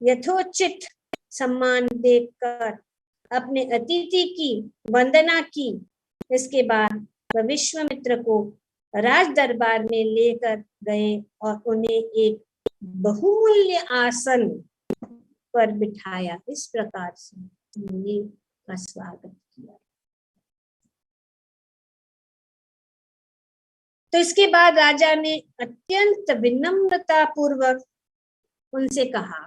यथोचित सम्मान देकर अपने अतिथि की वंदना की। इसके बाद वह विश्वामित्र को राज दरबार में लेकर गए और उन्हें एक बहुमूल्य आसन पर बिठाया। इस प्रकार से मुनि का स्वागत किया। तो इसके बाद राजा ने अत्यंत विनम्रता पूर्वक उनसे कहा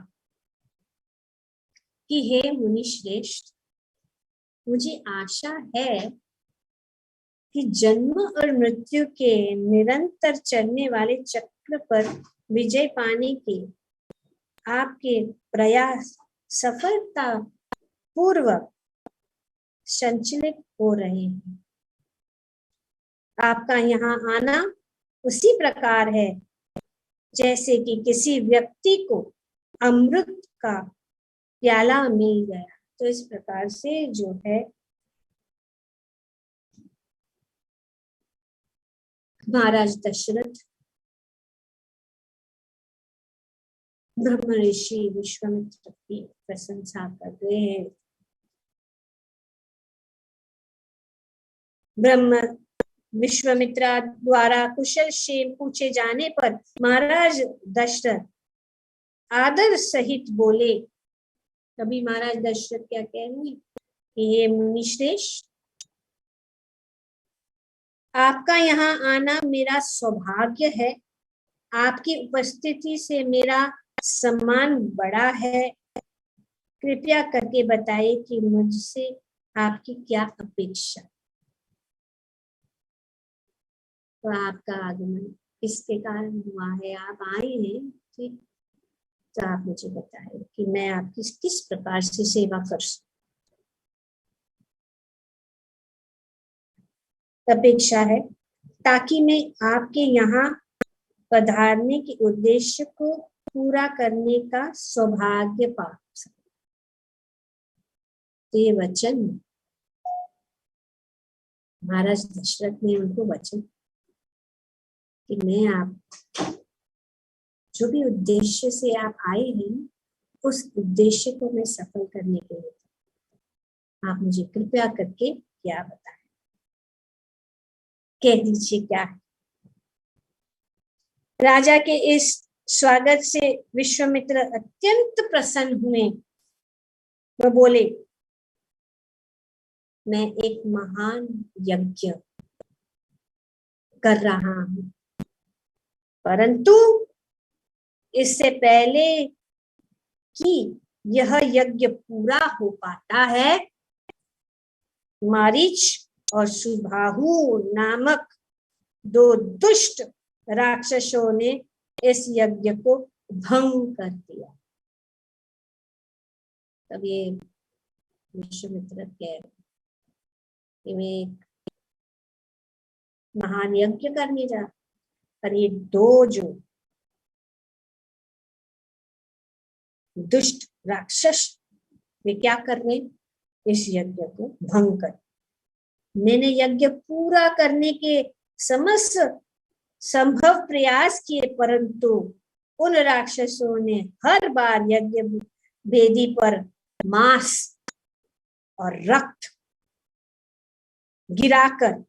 कि हे मुनि श्रेष्ठ, मुझे आशा है कि जन्म और मृत्यु के निरंतर चलने वाले चक्र पर विजय पाने के आपके प्रयास सफलता पूर्वक संचालित हो रहे हैं। आपका यहाँ आना उसी प्रकार है जैसे कि किसी व्यक्ति को अमृत का प्याला मिल गया। तो इस प्रकार से जो है महाराज दशरथ ब्रह्म ऋषि विश्वामित्र की प्रशंसा कर रहे हैं। ब्रह्म विश्वामित्र द्वारा कुशल क्षेम पूछे जाने पर महाराज दशरथ आदर सहित बोले। कभी महाराज दशरथ क्या कह रहे हैं कि हे मुनिश्रेष्ठ, आपका यहाँ आना मेरा सौभाग्य है। आपकी उपस्थिति से मेरा सम्मान बड़ा है। कृपया करके बताइए कि मुझसे आपकी क्या अपेक्षा। तो आपका आगमन किसके कारण हुआ है, आप आए हैं, ठीक, तो आप मुझे बताएं कि मैं आपकी किस प्रकार से सेवा कर सकूं। अपेक्षा है ताकि मैं आपके यहाँ पधारने के उद्देश्य को पूरा करने का सौभाग्य पा सकूं। तो ये वचन महाराज दशरथ ने उनको वचन कि मैं आप जो भी उद्देश्य से आप आए हैं उस उद्देश्य को मैं सफल करने के लिए आप मुझे कृपया करके क्या बताएं, कह दीजिए क्या है। राजा के इस स्वागत से विश्वामित्र अत्यंत प्रसन्न हुए। वह बोले, मैं एक महान यज्ञ कर रहा हूं, परंतु इससे पहले कि यह यज्ञ पूरा हो पाता है, मारीच और सुबाहु नामक दो दुष्ट राक्षसों ने इस यज्ञ को भंग कर दिया। तब ये विश्वामित्र कह रहे कि मैं एक महान यज्ञ करने जा, पर ये दो जो दुष्ट राक्षस वे क्या कर रहे, इस यज्ञ को भंग कर। मैंने यज्ञ पूरा करने के समस्त संभव प्रयास किए, परंतु उन राक्षसों ने हर बार यज्ञ वेदी पर मांस और रक्त गिराकर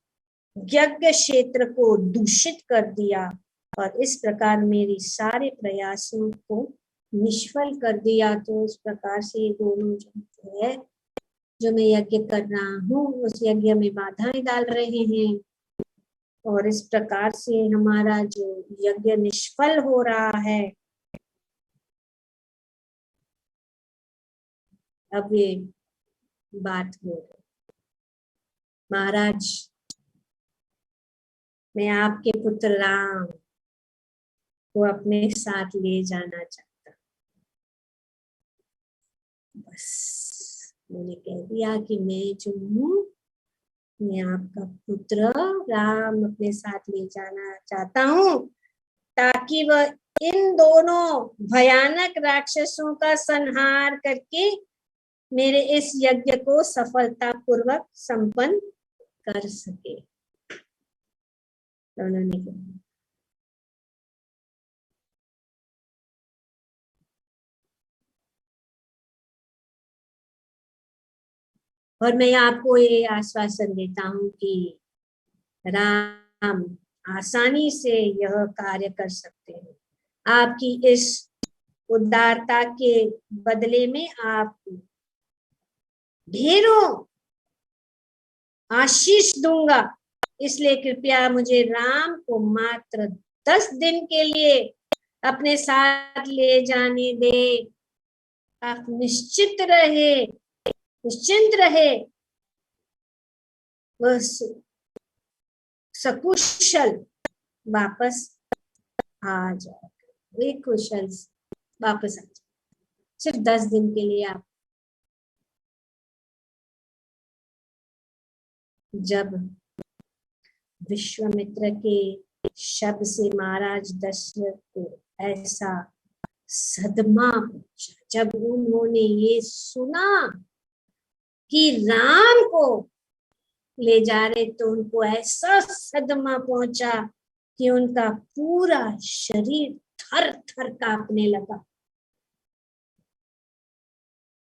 यज्ञ क्षेत्र को दूषित कर दिया और इस प्रकार मेरी सारे प्रयासों को निष्फल कर दिया। तो इस प्रकार से दोनों जो है जो मैं यज्ञ कर रहा हूँ उस यज्ञ में बाधाएं डाल रहे हैं और इस प्रकार से हमारा जो यज्ञ निष्फल हो रहा है। अब ये बात हो रही, महाराज मैं आपके पुत्र राम को अपने साथ ले जाना चाहता। बस मैंने कह दिया कि मैं जो हूँ मैं आपका पुत्र राम अपने साथ ले जाना चाहता हूँ, ताकि वह इन दोनों भयानक राक्षसों का संहार करके मेरे इस यज्ञ को सफलतापूर्वक संपन्न कर सके। तो उन्होंने कहा, और मैं आपको ये आश्वासन देता हूँ कि राम आसानी से यह कार्य कर सकते हैं। आपकी इस उदारता के बदले में आप ढेरों आशीष दूंगा, इसलिए कृपया मुझे राम को मात्र 10 दिन के लिए अपने साथ ले जाने दे। आप निश्चिंत रहे, वह सकुशल वापस आ जाए, वे कुशल वापस आ जाए। सिर्फ 10 दिन के लिए आप। जब विश्वामित्र के शब्द से महाराज दशरथ को ऐसा सदमा पहुंचा, जब उन्होंने ये सुना कि राम को ले जा रहे, तो उनको ऐसा सदमा पहुंचा कि उनका पूरा शरीर थर थर कांपने लगा।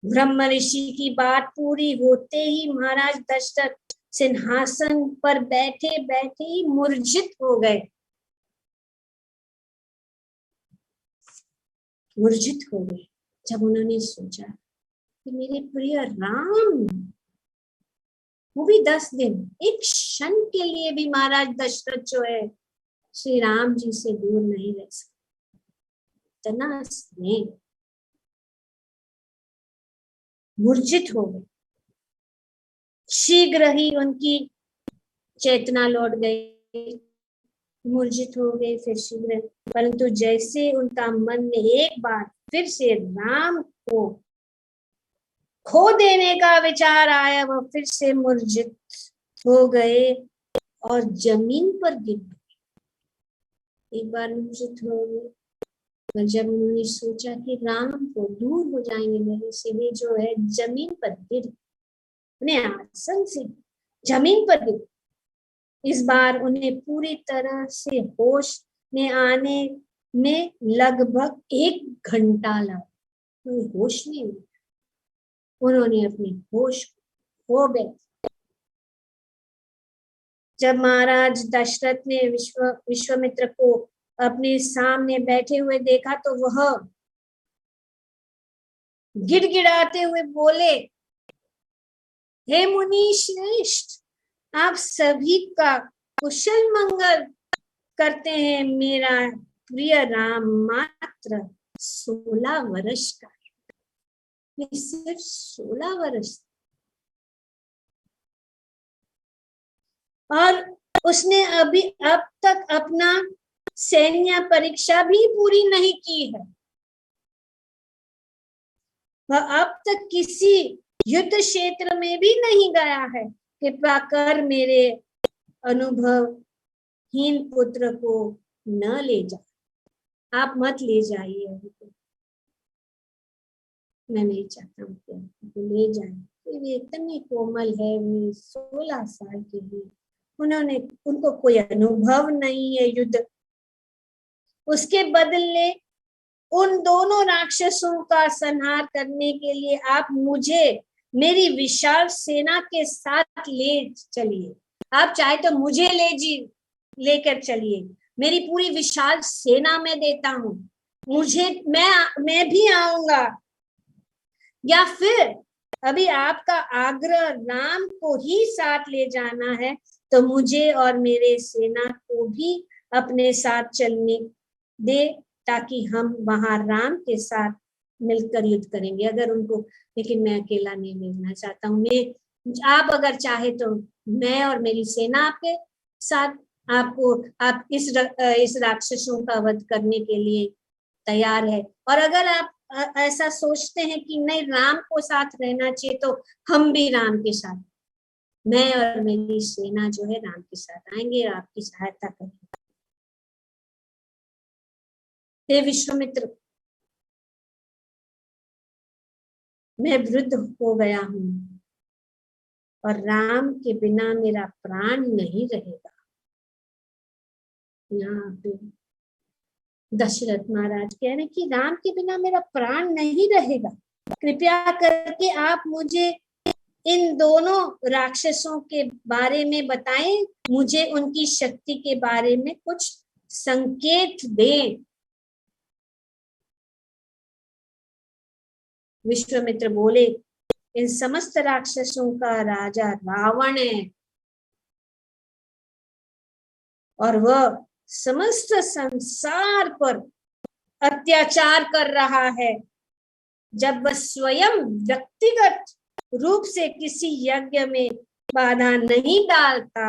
ब्रह्म ऋषि की बात पूरी होते ही महाराज दशरथ सिंहासन पर बैठे बैठे ही मूर्छित हो गए। जब उन्होंने सोचा कि मेरे प्रिय राम, वो भी 10 दिन, एक क्षण के लिए भी महाराज दशरथ जो है श्री राम जी से दूर नहीं रह सकते। इतना स्नेह, मूर्छित हो गए। शीघ्र ही उनकी चेतना लौट गई, मूर्छित हो गए फिर शीघ्र। परंतु जैसे उनका मन में एक बार फिर से राम को खो देने का विचार आया, वह फिर से मूर्छित हो गए और जमीन पर गिर गए। एक बार मूर्छित हो गए, और जब उन्होंने सोचा कि राम को दूर हो जाएंगे मेरे से, वे जो है जमीन पर गिर, उन्हें आसन से जमीन पर गिर। इस बार उन्हें पूरी तरह से होश में आने में लगभग 1 घंटा लगा। कोई होश नहीं हुआ, उन्होंने अपनी होश खो गए। जब महाराज दशरथ ने विश्वामित्र को अपने सामने बैठे हुए देखा, तो वह गिड़गिड़ाते हुए बोले, हे मुनि श्रेष्ठ, आप सभी का कुशल मंगल करते हैं। मेरा प्रिय राम मात्र 16 वर्ष का, सिर्फ 16 वर्ष, और उसने अभी अब तक अपना सैन्य परीक्षा भी पूरी नहीं की है। वह अब तक किसी युद्ध क्षेत्र में भी नहीं गया है। कृपा कर मेरे अनुभवहीन पुत्र को न ले जा, आप मत ले जाइए अभी तो। मैं नहीं चाहता हूँ कि ले जाए, वे इतने कोमल है, वे 16 साल के लिए, उनको कोई अनुभव नहीं है युद्ध। उसके बदले उन दोनों राक्षसों का संहार करने के लिए आप मुझे मेरी विशाल सेना के साथ ले चलिए। आप चाहे तो मुझे लेकर चलिए, मेरी पूरी विशाल सेना में देता हूँ, मैं भी आऊंगा। या फिर अभी आपका आग्रह राम को ही साथ ले जाना है, तो मुझे और मेरे सेना को भी अपने साथ चलने दे, ताकि हम वहां राम के साथ मिलकर युद्ध करेंगे। अगर उनको, लेकिन मैं अकेला नहीं भेजना चाहता हूँ। आप अगर चाहे तो मैं और मेरी सेना आपके साथ, आप इस राक्षसों का वध करने के लिए तैयार है। और अगर आप ऐसा सोचते हैं कि नहीं, राम को साथ रहना चाहिए, तो हम भी राम के साथ मैं और मेरी सेना जो है राम के साथ आएंगे और आपकी सहायता करेंगे। हे विश्वामित्र, मैं वृद्ध हो गया हूं और राम के बिना मेरा प्राण नहीं रहेगा। यहाँ पे दशरथ महाराज कह रहे कि राम के बिना मेरा प्राण नहीं रहेगा, कृपया करके आप मुझे इन दोनों राक्षसों के बारे में बताएं, मुझे उनकी शक्ति के बारे में कुछ संकेत दें। विश्वामित्र बोले, इन समस्त राक्षसों का राजा रावण है और वह समस्त संसार पर अत्याचार कर रहा है। जब वह स्वयं व्यक्तिगत रूप से किसी यज्ञ में बाधा नहीं डालता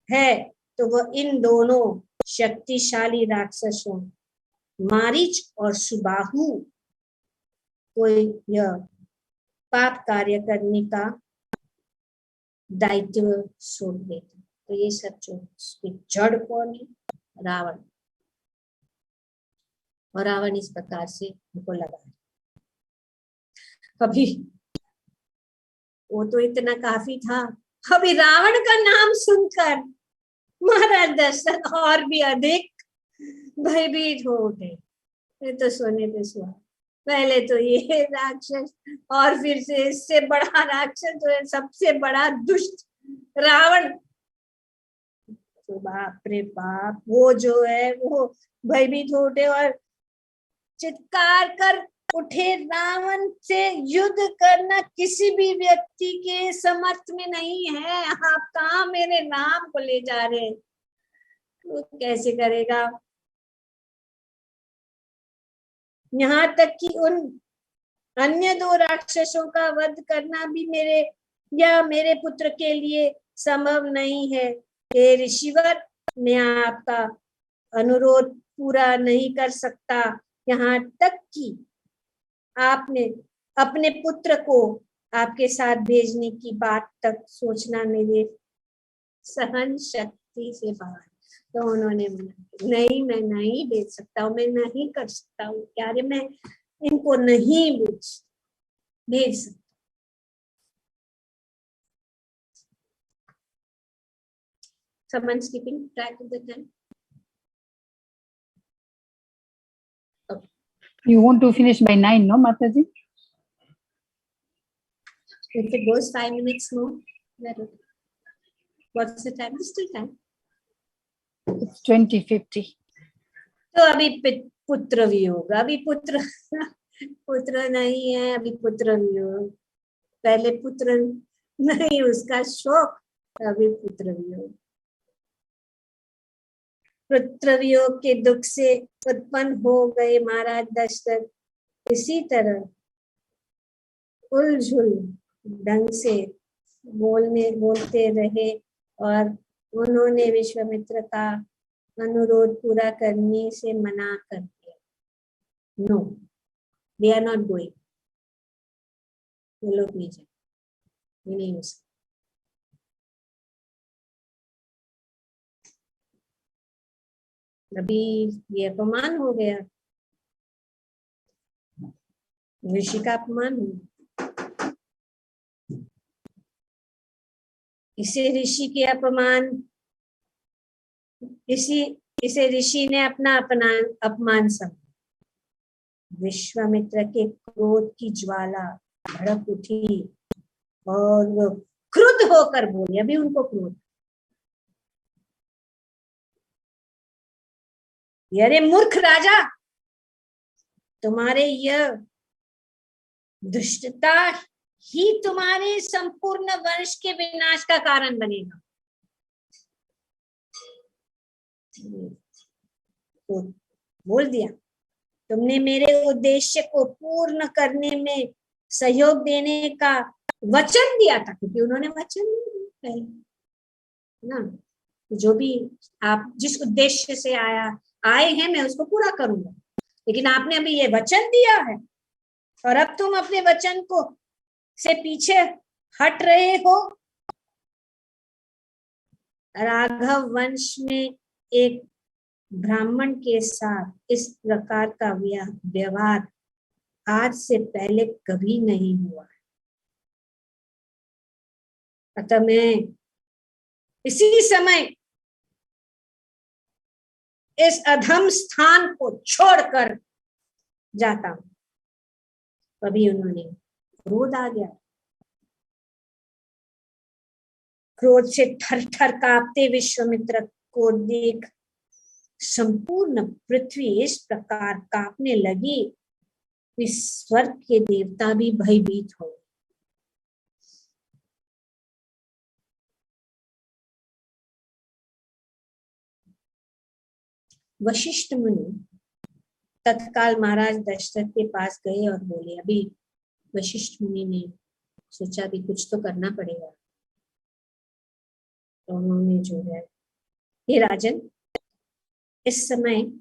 है तो वह इन दोनों शक्तिशाली राक्षसों मारीच और सुबाहु को यह पाप कार्य करने का दायित्व सौंप देता। तो ये सब जो उसकी जड़ कौन है? रावण। और रावण इस प्रकार से उनको लगा। अभी वो तो इतना काफी था, अभी रावण का नाम सुनकर महाराज दशरथ और भी अधिक भयभीत हो उठे। तो सोने पे सुहा, पहले तो ये राक्षस और फिर से इससे बड़ा राक्षस जो है, सबसे बड़ा दुष्ट रावण। तो बाप रे बाप, वो जो है वो भयभीत हो उठे और चित्कार कर उठे, रावण से युद्ध करना किसी भी व्यक्ति के समर्थ में नहीं है। आप कहाँ मेरे नाम को ले जा रहे हैं? वो कैसे करेगा? यहाँ तक कि उन अन्य दो राक्षसों का वध करना भी मेरे या मेरे पुत्र के लिए संभव नहीं है। हे ऋषिवर, मैं आपका अनुरोध पूरा नहीं कर सकता। यहाँ तक कि आपने अपने पुत्र को आपके साथ भेजने की बात तक सोचना मेरे सहन शक्ति से बाहर। तो उन्होंने नहीं, मैं नहीं भेज सकता हूँ, मैं नहीं कर सकता हूँ, क्या रे, मैं इनको नहीं भेज सकता। Someone skipping track of the time. Okay. You want to finish by 9, no, Mataji? If it goes 5 minutes more, that okay. What's the time? It's still time. It's 20:50. तो अभी पुत्र वियोग, अभी पुत्र नहीं है, अभी पुत्र वियोग। पहले पुत्र नहीं, उसका शोक, अभी पुत्र वियोग। पुत्र वियोग के दुख से उत्पन्न हो गए महाराज दशरथ इसी तरह उलझुल ढंग से बोलते रहे और उन्होंने विश्वामित्र का अनुरोध पूरा करने से मना कर दिया। No, they are not going, वो लोग नहीं जाए, नहीं हो सकता। अभी ये अपमान हो गया, ऋषि का अपमान हो। इसे ऋषि के अपमान, इसे ऋषि ने अपना अपमान समझा। विश्वामित्र के क्रोध की ज्वाला भड़क उठी और वो क्रुद्ध होकर बोले, अभी उनको क्रोध, अरे मूर्ख राजा, तुम्हारे यह दुष्टता ही तुम्हारे संपूर्ण वंश के विनाश का कारण बनेगा। तो बोल दिया, तुमने मेरे उद्देश्य को पूर्ण करने में सहयोग देने का वचन दिया था, क्योंकि उन्होंने वचन दिया ना, जो भी आप जिस उद्देश्य से आए हैं मैं उसको पूरा करूंगा, लेकिन आपने अभी ये वचन दिया है और अब तुम अपने वचन को से पीछे हट रहे हो राघव वंश में एक ब्राह्मण के साथ इस प्रकार का व्यवहार आज से पहले कभी नहीं हुआ। अतः मैं इसी समय इस अधम स्थान को छोड़कर जाता हूं। तभी उन्होंने क्रोध आ गया। क्रोध से थर थर कांपते विश्वामित्र को देख संपूर्ण पृथ्वी इस प्रकार कांपने लगी कि स्वर्ग के देवता भी भयभीत हो। वशिष्ठ मुनि तत्काल महाराज दशरथ के पास गए और बोले। अभी वशिष्ठ मुनि ने सोचा भी कुछ तो करना पड़ेगा, तो उन्होंने जो है, हे राजन, इस समय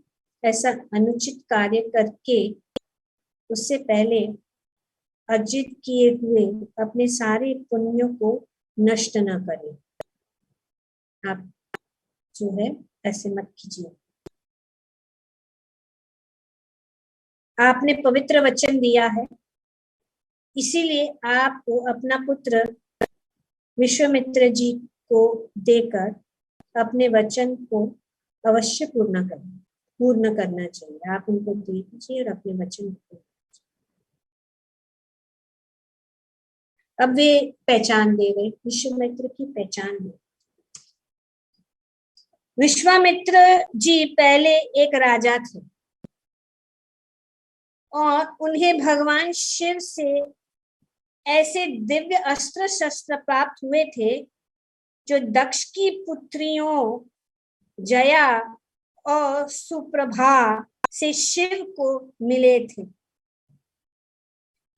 ऐसा अनुचित कार्य करके उससे पहले अर्जित किए हुए अपने सारे पुण्यों को नष्ट न करें। आप जो है ऐसे मत कीजिए। आपने पवित्र वचन दिया है, इसीलिए आपको अपना पुत्र विश्वामित्र जी को देकर अपने वचन को अवश्य पूर्ण करना चाहिए। आप उनको दे दीजिए और अपने वचन को। अब वे पहचान दे रहे, विश्वामित्र की पहचान दे। विश्वामित्र जी पहले एक राजा थे और उन्हें भगवान शिव से ऐसे दिव्य अस्त्र शस्त्र प्राप्त हुए थे जो दक्ष की पुत्रियों जया और सुप्रभा से शिव को मिले थे।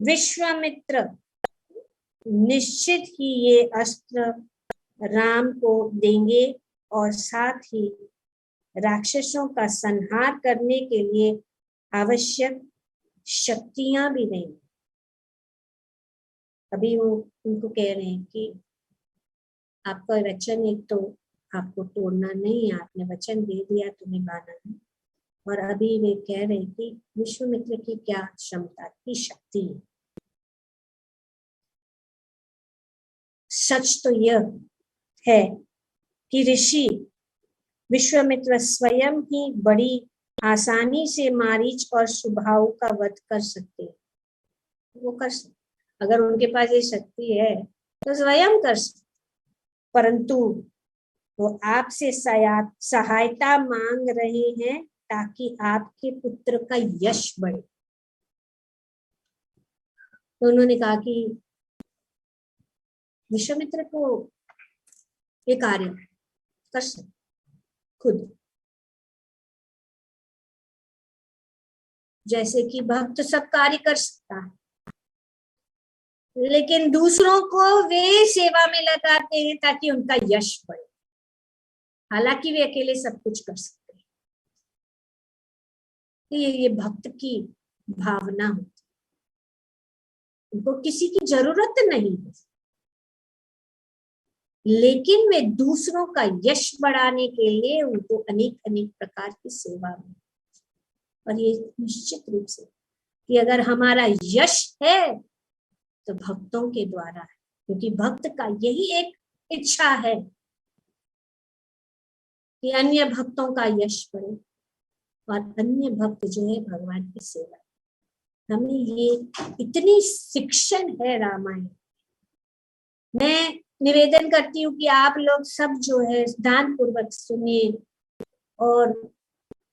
विश्वामित्र निश्चित ही ये अस्त्र राम को देंगे और साथ ही राक्षसों का संहार करने के लिए आवश्यक शक्तियां भी देंगे। अभी वो उनको कह रहे हैं कि आपका वचन एक तो आपको तोड़ना नहीं, आपने वचन दे दिया तो निभाना है। और अभी वे कह रहे हैं कि विश्वामित्र की क्या क्षमता की शक्ति है। सच तो यह है कि ऋषि विश्वामित्र स्वयं ही बड़ी आसानी से मारीच और सुबाहु का वध कर सकते हैं। वो कर सकते, अगर उनके पास ये शक्ति है तो स्वयं कर सकते, परंतु वो आपसे सहायता मांग रहे हैं ताकि आपके पुत्र का यश बढ़े। तो उन्होंने कहा कि विश्वामित्र को ये कार्य कर सकते खुद, जैसे कि भक्त सब कार्य कर सकता है, लेकिन दूसरों को वे सेवा में लगाते हैं ताकि उनका यश बढ़े। हालांकि वे अकेले सब कुछ कर सकते हैं। ये भक्त की भावना होती, उनको किसी की जरूरत नहीं है, लेकिन वे दूसरों का यश बढ़ाने के लिए उनको अनेक अनेक प्रकार की सेवा में। और ये निश्चित रूप से कि अगर हमारा यश है तो भक्तों के द्वारा है, क्योंकि भक्त का यही एक इच्छा है कि अन्य भक्तों का यश बढ़े और अन्य भक्त जो है भगवान की सेवा। हमें ये इतनी शिक्षण है रामायण। मैं निवेदन करती हूँ कि आप लोग सब जो है ध्यान पूर्वक सुनिए और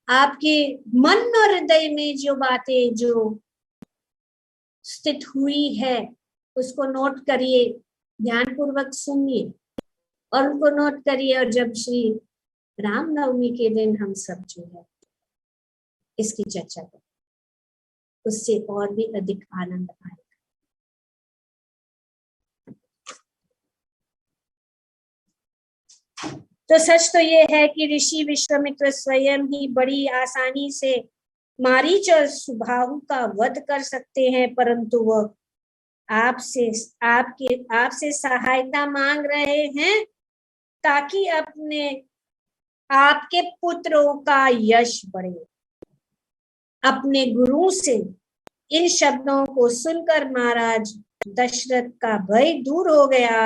आपके मन और हृदय में जो बातें जो स्थित हुई है उसको नोट करिए, ध्यान पूर्वक सुनिए और उनको नोट करिए। और जब श्री रामनवमी के दिन हम सब जो है इसकी चर्चा करें, उससे और भी अधिक आनंद आएगा। तो सच तो ये है कि ऋषि विश्वामित्र स्वयं ही बड़ी आसानी से मारीच और सुबाहु का वध कर सकते हैं, परंतु वह आपसे सहायता मांग रहे हैं ताकि अपने आपके पुत्रों का यश बढ़े। अपने गुरु से इन शब्दों को सुनकर महाराज दशरथ का भय दूर हो गया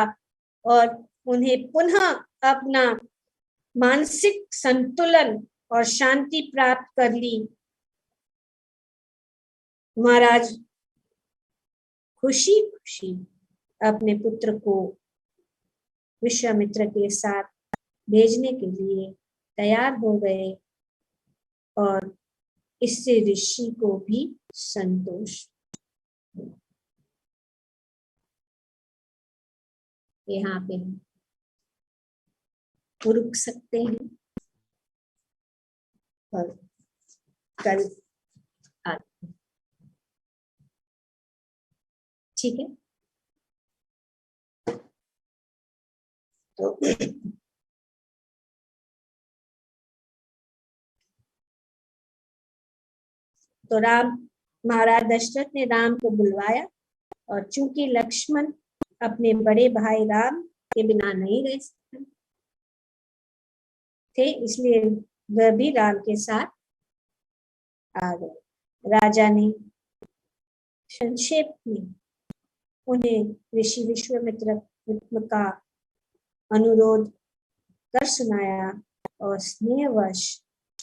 और उन्हें पुनः अपना मानसिक संतुलन और शांति प्राप्त कर ली। महाराज खुशी खुशी अपने पुत्र को विश्वामित्र के साथ भेजने के लिए तैयार हो गए और इससे ऋषि को भी संतोष। यहाँ पे हम रुक सकते हैं और कल आते हैं। ठीक है, तो राम महाराज दशरथ ने राम को बुलवाया और चूंकि लक्ष्मण अपने बड़े भाई राम के बिना नहीं रह सकते थे, इसलिए वह भी राम के साथ आ गए। राजा ने संक्षेप में उन्हें ऋषि विश्वामित्र का अनुरोध कर सुनाया और स्नेहवश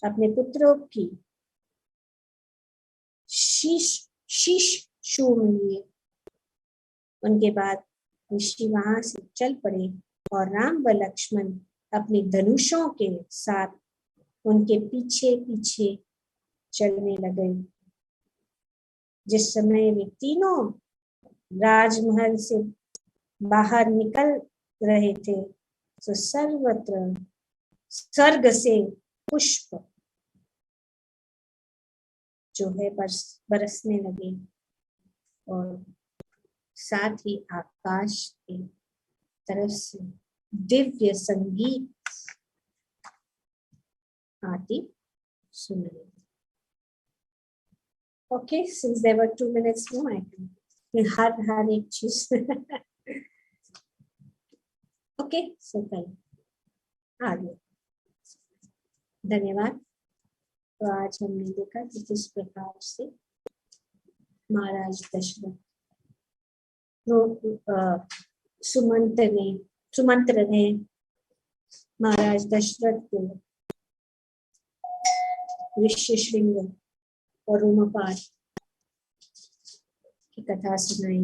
अपने पुत्रों की शीश चूम लिए। उनके बाद ऋषि वहां से चल पड़े और राम व लक्ष्मण अपने धनुषों के साथ उनके पीछे पीछे चलने लगे। जिस समय वे तीनों राजमहल से बाहर निकल रहे थे तो सर्वत्र स्वर्ग से पुष्प जो है बरसने लगे और साथ ही आकाश की तरफ से दिव्य संगीत आती सुनाई। Okay, since there were 2 minutes more, I can हर एक चीज ओके, सो कल आगे। धन्यवाद। तो आज हमने देखा कि किस प्रकार से महाराज दशरथ सुमंत्र ने महाराज दशरथ को ऋष्यशृंग और रोमपाद की कथा सुनाई।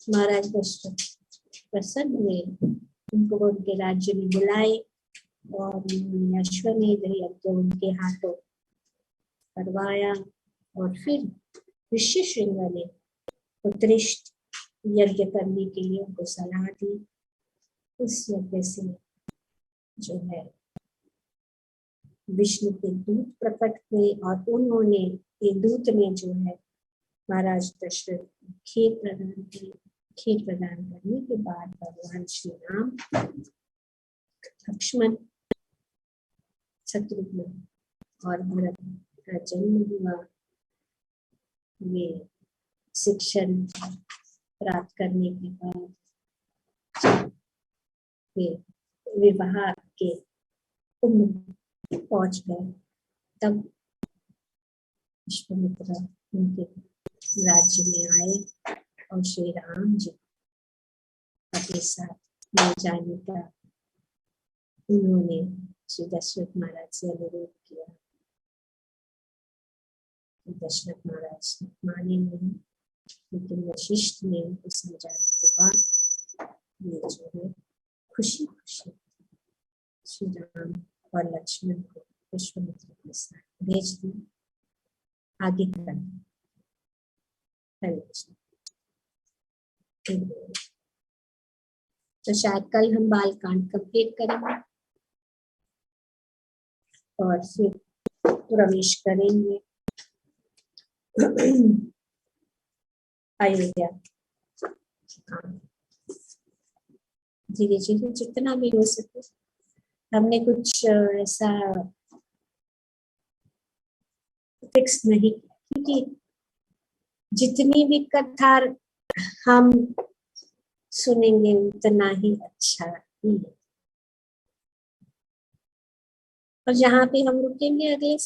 महाराज दशरथ प्रसन्न हुए, उनको उनके राज्य में बुलाए और उन्होंने अश्वमेध यज्ञ उनके हाथों करवाया और फिर ऋष्यशृंग ने उत्कृष्ट यज्ञ करने के लिए उनको सलाह दी। उस यज्ञ से जो है विष्णु के दूत प्रकट हुए और उन्होंने ये दूत ने जो है महाराज दशरथ खेत प्रदान किए। खेत प्रदान करने के बाद भगवान श्री राम, लक्ष्मण, शत्रुघ्न और भरत का जन्म हुआ। वे शिक्षण प्राप्त करने के बाद वे विवाह के उम्र पहुंच गए। तब विश्वामित्र उनके राज्य में आए और श्री राम जी अपने साथ ले जाने का उन्होंने श्री दशरथ महाराज से अनुरोध किया। दशरथ महाराज माने नहीं, लेकिन वशिष्ठ ने उनको समझाने के बाद ये जो है खुशी खुशी श्री राम और लक्ष्मण को विश्वामित्र के साथ भेज दी। आगे तो शायद कल हम बालकांड कंप्लीट करेंगे और फिर प्रवेश करेंगे अयोध्या। धीरे धीरे जितना भी हो सके। हमने कुछ ऐसा फिक्स नहीं किया, क्योंकि जितनी भी कथा हम सुनेंगे उतना ही अच्छा ही है। और यहाँ पे हम रुकेंगे अगले